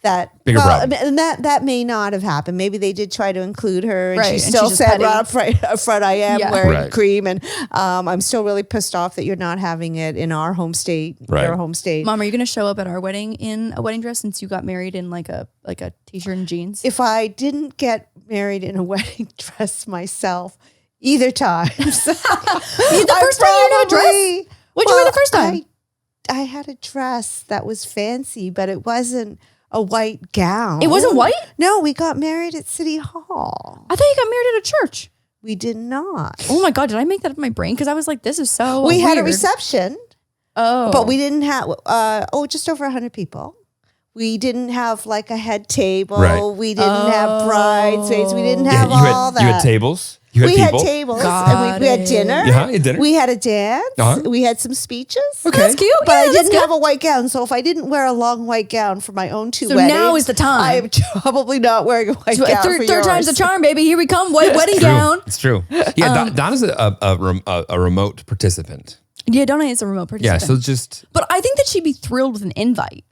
that Bigger problem. and that may not have happened. Maybe they did try to include her, and Right, she and still she's just said petty. right up front, I am Yeah. wearing Right. cream, and I'm still really pissed off that you're not having it in our home state, Right. your home state. Mom, are you going to show up at our wedding in a wedding dress since you got married in like a t-shirt and jeans? If I didn't get married in a wedding dress myself, either time, the first time you didn't have a dress? What'd you wear the first time? I had a dress that was fancy, but it wasn't a white gown. It wasn't white? No, we got married at City Hall. I thought you got married at a church. We did not. Oh my God, did I make that up in my brain? Because I was like, this is so We had a weird. reception, Oh. but we didn't have, just over 100 people. We didn't have like a head table. Right. We didn't have bridesmaids. We didn't have you all that. had tables. You had We people. had tables. Got And we had it. dinner. Yeah, you had dinner. We had a dance. Uh-huh. We had some speeches. Okay. That's cute. But Yeah, I that's didn't good. have a white gown. So if I didn't wear a long white gown for my own two So weddings, now is the time. I am probably not wearing a white So, gown. third for time's the yours. charm, baby. Here we come. White wedding True. gown. It's true. Yeah, Donna's a remote participant. Yeah, Donna is a remote Yeah, participant. so just But I think that she'd be thrilled with an invite.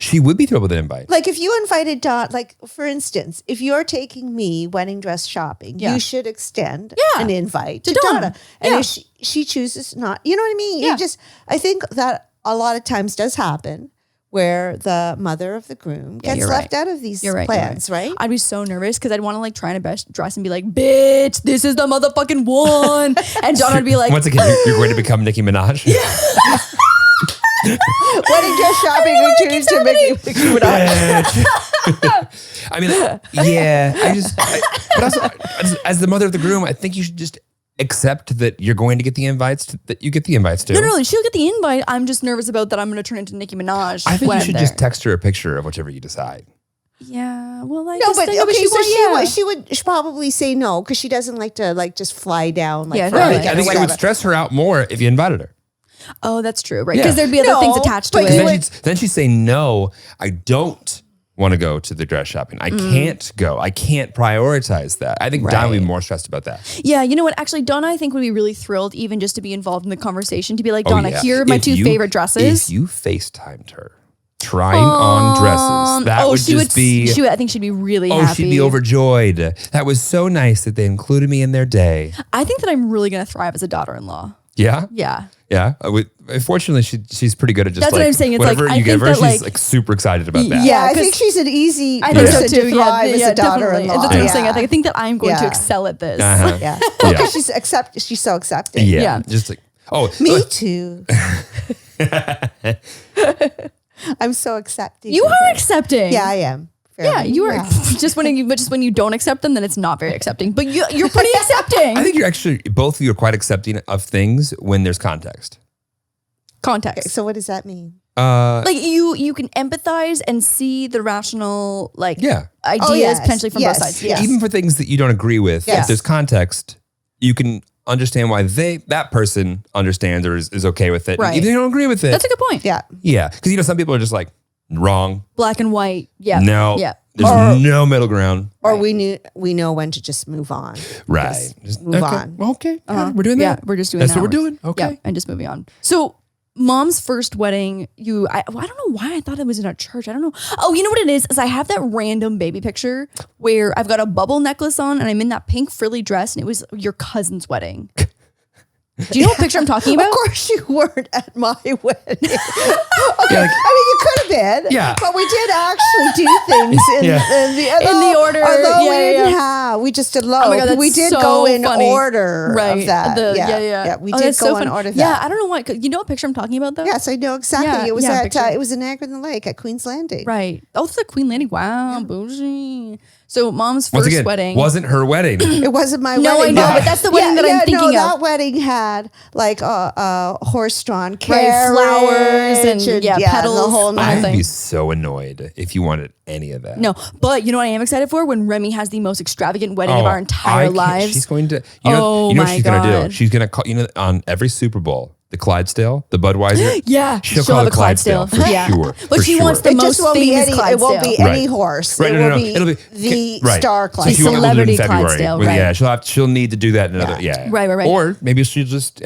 she would be thrilled with an invite. Like if you invited Don, like for instance, if you're taking me wedding dress shopping, Yeah. you should extend Yeah. an invite To to Donna. Donna. And Yeah. if she chooses not, you know what I mean? Yeah. I think that a lot of times does happen where the mother of the groom gets you're left right. out of these You're right. plans, right? I'd be so nervous because I'd want to like try to best dress and be like, bitch, this is the motherfucking one. And Donna would be like, Once again, you're going to become Nicki Minaj. Wedding dress shopping returns to Mickey Minaj. I mean, yeah. But also, as the mother of the groom, I think you should just accept that you're going to get the invites. That you get the invites to. no, she'll get the invite. I'm just nervous about that I'm going to turn into Nicki Minaj. I think when you I'm should there. just text her a picture of whichever you decide. Yeah, well, I No, just but think okay, she so wants- she would probably say no because she doesn't like to like just fly down like Yeah, for right. a weekend I or think it would whatever. stress her out more if you invited her. Oh, that's true, right? Yeah. Because there'd be other No, things attached to but it. you Then she'd say, no, I don't want to go to the dress shopping. I can't go. I can't prioritize that. I think Donna would be Right. more stressed about that. Yeah, you know what? Actually, Donna, I think would be really thrilled even just to be involved in the conversation. To be like, Oh, Donna, yeah. here are my If two you- favorite dresses. If you FaceTimed her trying on dresses, that would just be... I think she'd be really Oh, happy. she'd be overjoyed. That was so nice that they included me in their day. I think that I'm really going to thrive as a daughter-in-law. Yeah? Yeah. Yeah. Fortunately, she's pretty good at just That's what I'm saying. It's whatever like, I you give think her, that, she's like- like super excited about that. Yeah, I 'cause- think she's an easy I think person so too. to thrive as a definitely. daughter-in-law. That's what I'm Yeah. saying. I think that I'm going to Yeah. excel at this. Uh-huh. Yeah. Yeah. Because she's so accepting. Yeah. Yeah. Just like, oh, Me look, too. I'm so accepting. You of are her. accepting. Yeah, I am. Yeah, Fairly. you are. Just when you don't accept them, then it's not very accepting. But you're pretty accepting. I think you're actually, both of you are quite accepting of things when there's context. Context. Okay, so what does that mean? Like you can empathize and see the rational Yeah. ideas Oh, yes. potentially from Yes. both sides. Yes. Even for things that you don't agree with, Yes. if there's context, you can understand why that person understands or is okay with it. Right. Even if you don't agree with it. That's a good point. Yeah. Yeah. Because, some people are just like, wrong. Black and white. Yeah. No. Yeah. There's no middle ground. Or we know when to just move on. Right. Just, move okay. on. Well, okay. Yeah, we're doing Yeah, that. we're just doing That's that. what we're doing. Okay. Yeah, and just moving on. So mom's first wedding, I don't know why I thought it was in a church. I don't know. Oh, you know what it is I have that random baby picture where I've got a bubble necklace on and I'm in that pink frilly dress and it was your cousin's wedding. Do you know what picture I'm talking about? Of course you weren't at my wedding. Okay. Yeah, like- I mean, you could have bit. Yeah. But we did actually do things in the order. Although we Yeah, didn't yeah. have, we just elope. Oh my God, we that's did so go in funny. order of that. Yeah. We Oh, did that's go so in funny. order of Yeah, that. I don't know why. You know what picture I'm talking about though? Yes, I know exactly. Yeah, It was picture. it was in Niagara-on-the-Lake at Queen's Landing. Right. Oh, it's the Queen Landing. Wow, bougie. So mom's Once first again, wedding. wasn't her wedding. It wasn't my No, wedding. I know, but that's the wedding that I'm thinking no, of. that wedding had like a horse-drawn carriage, Right, flowers and petals, the whole the night. whole I'd thing. be so annoyed if you wanted any of that. No, but you know what I am excited for? When Remy has the most extravagant wedding of our I entire can't- lives. She's going to, Oh you know what my she's going to do? God. She's going to call, on every Super Bowl, the Clydesdale, the Budweiser. Yeah, She'll she'll call have it a Clydesdale. Clydesdale for Yeah. sure. But for she sure. wants the It most just won't be famous any. Clydesdale. It won't be Right. any horse. Right, It no, will be it'll be the right. star So she Clydesdale. won't be able to do it in Celebrity February. Clydesdale, Well, right. Yeah, she'll need to do that in another. Yeah. Right. Or maybe she'll just the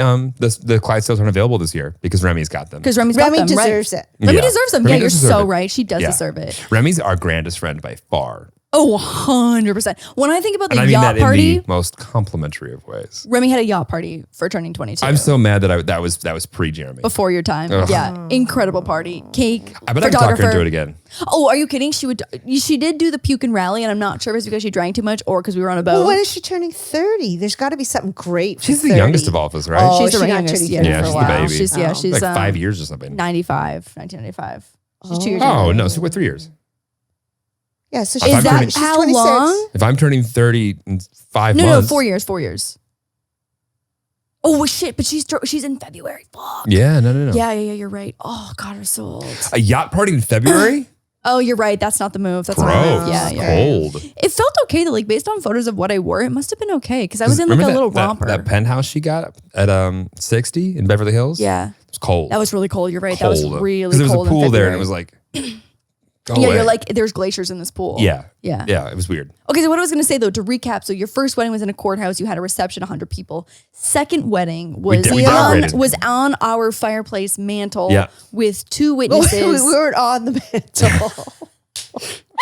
Clydesdales aren't available this year because Remy's got them. Because Remy's got Remy them, deserves right? it. Remy Yeah. deserves them. Remy Yeah, you're does deserve so it. right. She does Yeah. deserve it. Remy's our grandest friend by far. Oh, 100%. When I think about the And I mean yacht that party, in the most complimentary of ways. Remy had a yacht party for turning 22. I'm so mad that that was pre-Jeremy. Before your time. Ugh. Yeah. Incredible party. Cake. I bet I could talk her photographer. into it again. Oh, are you kidding? She did do the puke and rally, and I'm not sure if it's because she drank too much or because we were on a boat. Well, when is she turning 30? There's got to be something great for She's the 30. youngest of all of us, right? Oh, She's the she not youngest, turning yeah. 30 Yeah, for a she's the while. baby. She's like 5 years or something. 1995. She's 2 years Oh younger. no, so we're 3 years. Yeah, so If she's I'm turning- she's how 26. long? If I'm turning 30 in 5 No, months. 4 years. 4 years. Oh well, shit! But she's in February. Fuck. Yeah, no. Yeah. You're right. Oh God, we're so old. A yacht party in February? Oh, you're right. That's not the move. That's not the Gross. move. Yeah. Cold. It felt okay though. Like based on photos of what I wore, it must have been okay because I was in like a Remember little that, romper. That penthouse she got at 60 in Beverly Hills? Yeah. It was cold. That was really cold. You're right. That was Cold. really Because cold. there was a pool in there February. and it was like, go yeah, away. you're like, there's glaciers in this pool. Yeah. Yeah. Yeah, it was weird. Okay, so what I was going to say though, to recap, so your first wedding was in a courthouse. You had a reception, 100 people. Second wedding was we decorated. on our fireplace mantle Yeah. with 2 Well, witnesses. we weren't on the mantle.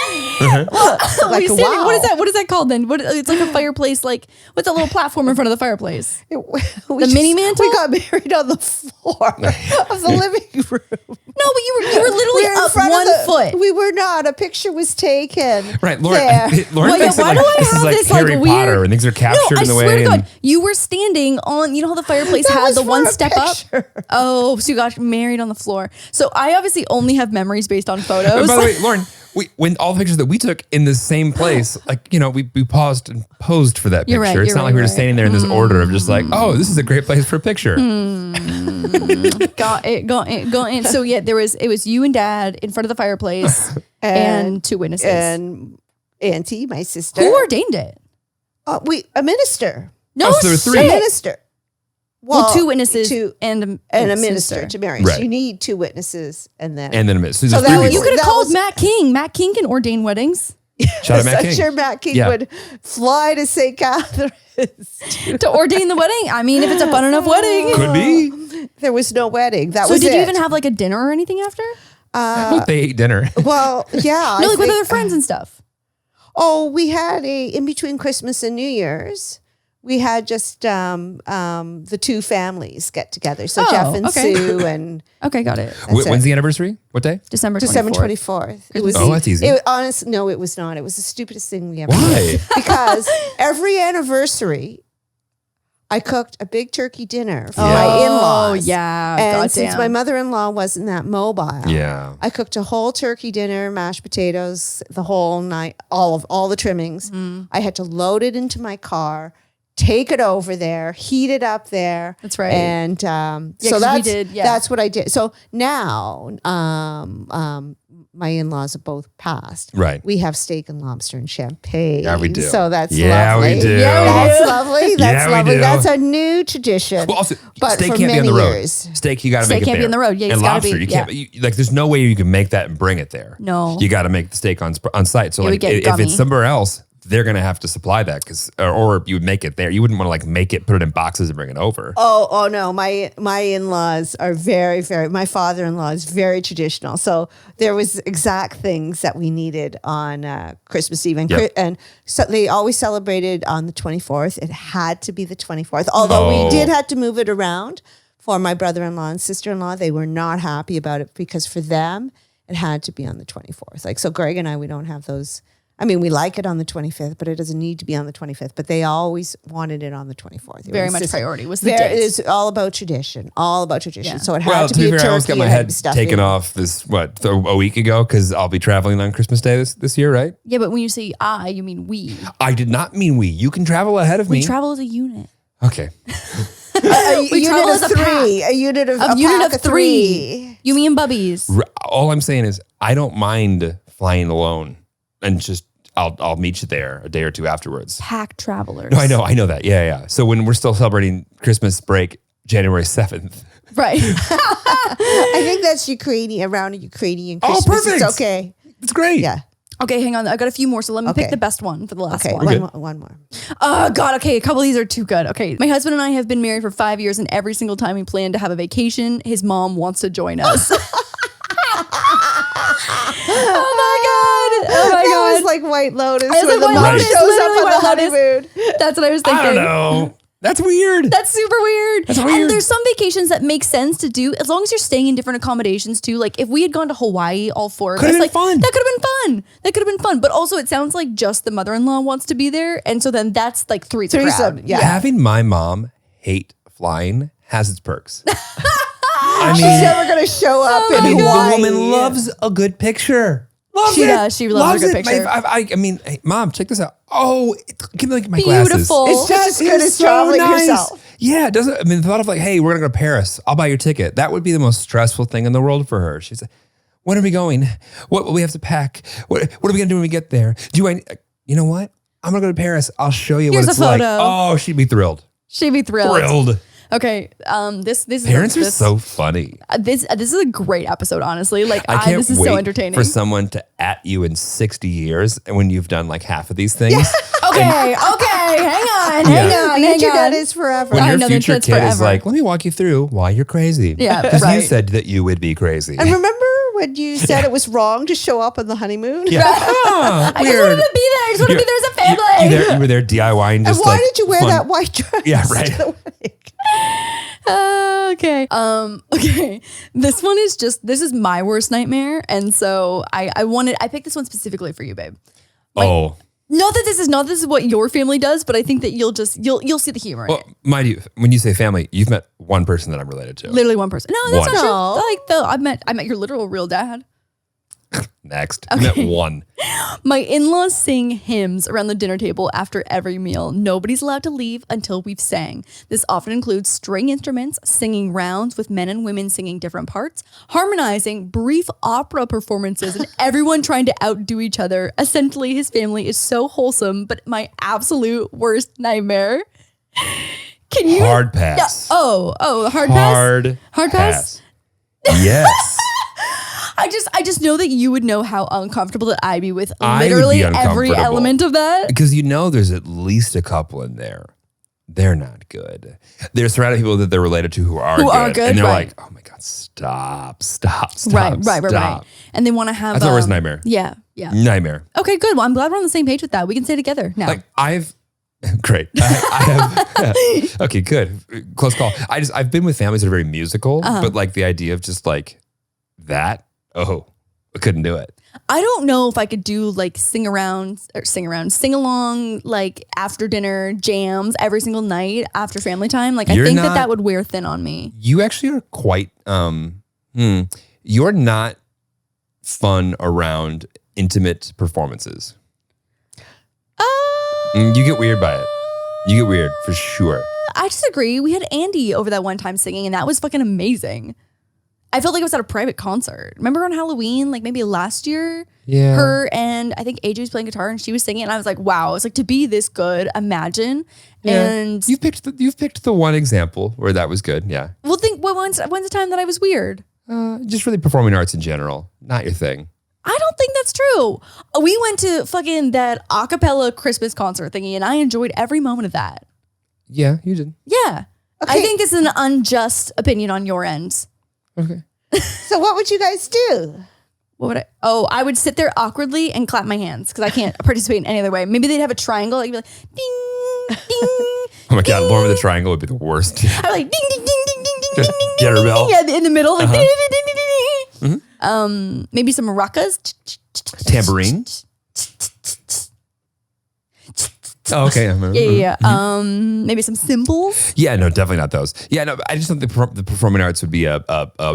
Like, wow. What is that called then? It's like a fireplace. Like what's that little platform in front of the fireplace? The mini mantle? We got married on the floor of the living room. No, but you were literally in up front of 1 foot. We were not. A picture was taken. Right, Lauren. there. Lauren Well, thinks yeah, why that, do I this is have like this, like, Harry weird- Potter and things are captured No, I in the swear way. to and- God, you were standing on, you know how the fireplace That had was the one for a step picture. up? Oh, so you got married on the floor. So I obviously only have memories based on But photos. by the way, Lauren, when all the pictures that we took in the same place, like, we paused and posed for that picture. You're right, It's you're not right, like we were you're just standing there in this order of just like, oh, this is a great place for a picture. got it. So yeah, it was you and Dad in front of the fireplace and 2 witnesses. And Auntie, my sister. Who ordained it? A minister. No, Oh, so there were 3. A shit. minister. Well, 2 witnesses two- and and a minister sister. to marry. Right. So you need 2 witnesses and then. And then a minute. So, So there's that 3 was- You people. could have That called was- Matt King. Matt King can ordain weddings Shout out Matt I'm King. sure Matt King Yeah. would fly to St. Catharines. to ordain the wedding. I mean, if it's a fun enough wedding. Could be. There was no wedding. That So was did it. you even have like a dinner or anything after? Well, they ate dinner. Well, yeah. No, I like with think- other friends and stuff. Oh, we had in between Christmas and New Year's, we had just the 2 families get together. So Oh, Jeff and okay. Sue and Okay, got it. That's When's it. the anniversary? What day? December 24th. December 24th. It was Oh, that's easy. No, it was not. It was the stupidest thing we ever Why? did. Because every anniversary, I cooked a big turkey dinner for my Oh, in-laws. yeah. And since goddamn. my mother-in-law wasn't that mobile, Yeah. I cooked a whole turkey dinner, mashed potatoes, the whole night, all the trimmings. I had to load it into my car, take it over there, heat it up there. That's right. And so 'cause we that's did, yeah. that's what I did. So now, my in-laws have both passed. Right. We have steak and lobster and champagne. Yeah, we do. So that's Yeah, lovely. we do. Yeah, we That's do. lovely. That's Yeah, we lovely. do. That's a new tradition. Well, also, But steak for can't be on many the road. years. Steak, you got to Steak make it can't there. be on the road. Yeah, it's and gotta lobster, be- you can't. yeah. Like, there's no way you can make that and bring it there. No. You got to make the steak on site. So, It would like, get if gummy. it's somewhere else, they're gonna have to supply that or you would make it there. You wouldn't want to like make it, put it in boxes, and bring it over. Oh no, my in-laws are very, very. My father-in-law is very traditional, so there was exact things that we needed on Christmas Eve, and, Yep. and so they always celebrated on the 24th. It had to be the 24th, although Oh. we did have to move it around for my brother-in-law and sister-in-law. They were not happy about it because for them it had to be on the 24th. Like, so Greg and I, we don't have those. I mean, we like it on the 25th, but it doesn't need to be on the 25th. But they always wanted it on the 24th. Very much priority was the date. It's all about tradition, Yeah. So it had to be a turkey. I almost got my head taken off this, a week ago, because I'll be traveling on Christmas Day this year, right? Yeah, but when you say I, you mean we. I did not mean we. You can travel ahead of me. We travel as a unit. Okay. We travel as a three. A unit of three. You mean bubbies. All I'm saying is I don't mind flying alone, and just I'll meet you there a day or two afterwards. Pack travelers. No, I know that. Yeah. So when we're still celebrating Christmas break, January 7th. Right. I think that's around a Ukrainian Christmas. Oh, perfect. It's okay. It's great. Yeah. Okay, hang on. I got a few more, so let me Okay. pick the best one for the last Okay, one. one more. Oh, God. Okay, a couple of these are too good. Okay, my husband and I have been married for 5 years, and every single time we plan to have a vacation, his mom wants to join us. Oh my God. That was like White Lotus was when like the White mom Lotus, shows up literally on the White Lotus. honeymoon. That's what I was thinking. I don't know. That's weird. That's super weird. That's weird. And there's some vacations that make sense to do as long as you're staying in different accommodations too. Like if we had gone to Hawaii, all four of us, Could've been like fun. that could have been fun. But also it sounds like just the mother-in-law wants to be there. And so then that's like threesome. Yeah. Having my mom hate flying has its perks. I She's mean, never going to show up in the Hawaii. woman loves a good picture. Loves She it. does. She loves a good it. picture. I mean, hey, Mom, check this out. Oh, give me like my glasses. Beautiful. It's just as good as traveling yourself. Yeah, it doesn't. I mean, the thought of like, hey, we're gonna go to Paris. I'll buy your ticket. That would be the most stressful thing in the world for her. She's like, when are we going? What will we have to pack? What are we gonna do when we get there? You know what? I'm gonna go to Paris. I'll show you Here's what it's a like. photo. Oh, she'd be thrilled. She'd be thrilled. Thrilled. Okay. This Parents are this, so funny. This is a great episode, honestly. Like I can't this is wait so entertaining. for someone to at you in 60 years and when you've done like half of these things. Okay, hang on. The internet is forever. When I your know the future internet's kid is forever. like, let me walk you through why you're crazy. Yeah, Because you right. said that you would be crazy. And remember when you said it was wrong to show up on the honeymoon? Yeah. Huh, I just wanted to be there. I just want to be there as a family. You were there DIYing And just why like did you wear fun- that white dress? Yeah, right. to the wedding? Okay. Okay. This one is this is my worst nightmare. And so I picked this one specifically for you, babe. Oh. Not that this is what your family does, but I think that you'll see the humor in Well, it. mind you, when you say family, you've met one person that I'm related to. Literally one person. No, that's One. not No. true. Like I met your literal real dad. Next. You met one. My in-laws sing hymns around the dinner table after every meal. Nobody's allowed to leave until we've sang. This often includes string instruments, singing rounds with men and women singing different parts, harmonizing, brief opera performances, and everyone trying to outdo each other. Essentially, his family is so wholesome, but my absolute worst nightmare. Can you? Hard pass. Oh, hard pass? Hard pass? Yes. I just know that you would know how uncomfortable that I'd be with I would be literally every uncomfortable. element of that. Because there's at least a couple in there. They're not good. They're surrounded by people that they're related to who are good. And they're right. like, oh my God, stop. Right. And they want to have That's my worst nightmare. Yeah. Nightmare. Okay, good. Well, I'm glad we're on the same page with that. We can stay together now. Like great. I have, okay, good. Close call. I've been with families that are very musical, but like the idea of just like that, I couldn't do it. I don't know if I could do like sing along, like after dinner jams every single night after family time. Like I think that would wear thin on me. You actually are quite, you're not fun around intimate performances. You get weird by it. You get weird for sure. I disagree. We had Andy over that one time singing and that was fucking amazing. I felt like it was at a private concert. Remember on Halloween, like maybe last year? Yeah. Her and I think AJ was playing guitar and she was singing and I was like, wow, it's like to be this good, imagine. Yeah. And you've picked the one example where that was good. Yeah. well, when's the time that I was weird? Just really performing arts in general, not your thing. I don't think that's true. We went to fucking that a cappella Christmas concert thingy and I enjoyed every moment of that. Yeah, you did. Yeah. Okay. I think this is an unjust opinion on your end. Okay. So what would you guys do? What would I? Oh, I would sit there awkwardly and clap my hands because I can't participate in any other way. Maybe they'd have a triangle. I'd be like, ding, ding. Oh my God, Lauren with the triangle would be the worst. I'm like, ding, ding, ding, ding, ding, ding, ding, ding, Get her ding, bell. ding. Yeah, in the middle, like, ding, ding, ding, ding, ding, ding. Maybe some maracas. Tambourine. Oh, okay. Yeah. Maybe some cymbals. Yeah, no, definitely not those. Yeah, no, I just don't think the performing arts would be a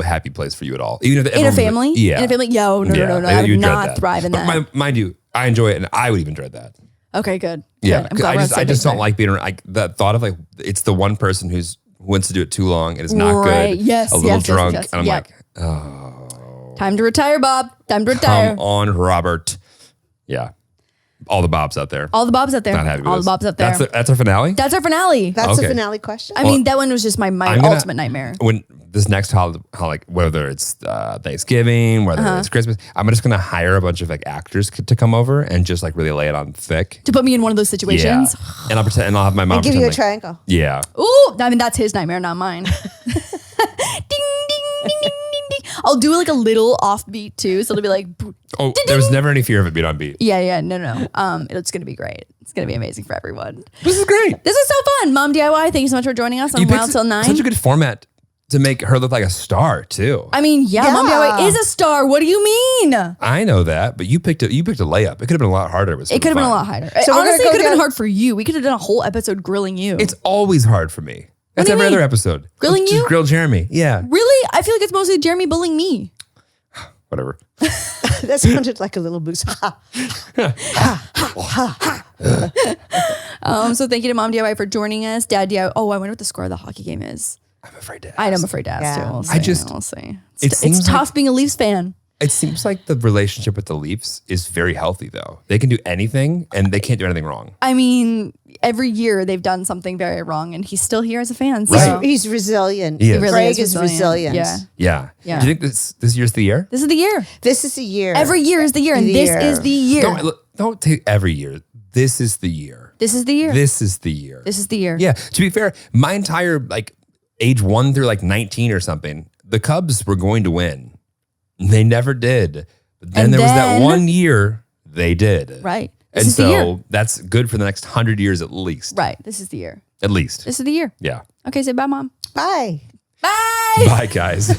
happy place for you at all. Even if In a family? Yeah. In a family? Yo, no. I would not thrive in that. Mind you, I enjoy it, and I would even dread that. Okay, good. Yeah, Good. I'm glad we're on the I same just page don't like being like that thought of like it's the one person who wants to do it too long and is not Right. good. Yes, a little yes, drunk, yes. and I'm Yeah. like, oh, Time to retire, Bob. Time to retire. come on, Robert. Yeah, all the Bobs out there. All the Bobs out there. Not happy with All the this. Bobs out there. That's our finale. That's our finale. That's Okay. the finale question. I mean, that one was just my I'm gonna- ultimate nightmare. When this next holiday, like whether it's Thanksgiving, whether it's Christmas, I'm just gonna hire a bunch of like actors to come over and just like really lay it on thick. To put me in one of those Yeah, situations. and I'll pretend, and I'll have my mom And give you a pretend, like, triangle. Yeah, Ooh, I mean, that's his nightmare, not mine. Ding, ding, ding, ding, ding, ding. I'll do like a little offbeat too. So it'll be like, oh, there was never any fear of it being on beat. yeah, no. It's going to be great. It's going to be amazing for everyone. This is great. This is so fun. Mom DIY, thank you so much for joining us on You picked Wild Till 9. Such a good format to make her look like a star too. I mean, yeah, Mom Yeah. DIY is a star. What do you mean? I know that, but you picked a layup. It could have been a lot harder. It It could have been a lot harder. So we're gonna Honestly, go it could have been down- hard for you. We could have done a whole episode grilling you. It's always hard for me. That's do you every mean? other episode. Grilling Let's you? Just grill Jeremy. Yeah, Really? I feel like it's mostly Jeremy bullying me. whatever. That sounded like a little moose. So thank you to Mom DIY for joining us. Dad DIY. Oh, I wonder what the score of the hockey game is. I'm afraid to ask. I'm afraid to ask Yeah. too. We'll see. I just- we'll see. it It's seems tough being a Leafs fan. It seems like the relationship with the Leafs is very healthy, though. They can do anything, and they can't do anything wrong. I mean, every year they've done something very wrong, and he's still here as a fan. So Right. He's resilient. He is. really Greg is is resilient. Yeah. Yeah. Yeah. Do you think this year's the year? This is the year. This is a year. Every year is the year, and The this year. is the year. Don't take every year. This is the year. This is the year. This is the year. This is the year. Yeah. To be fair, my entire like age 1 through like 19 or something, the Cubs were going to win. They never did. But then And there was that then- one year they did. Right. This And is the year. so that's good for the next 100 years at least. Right. This is the year. At least. This is the year. Yeah. Okay, say bye, Mom. Bye. Bye. Bye, guys.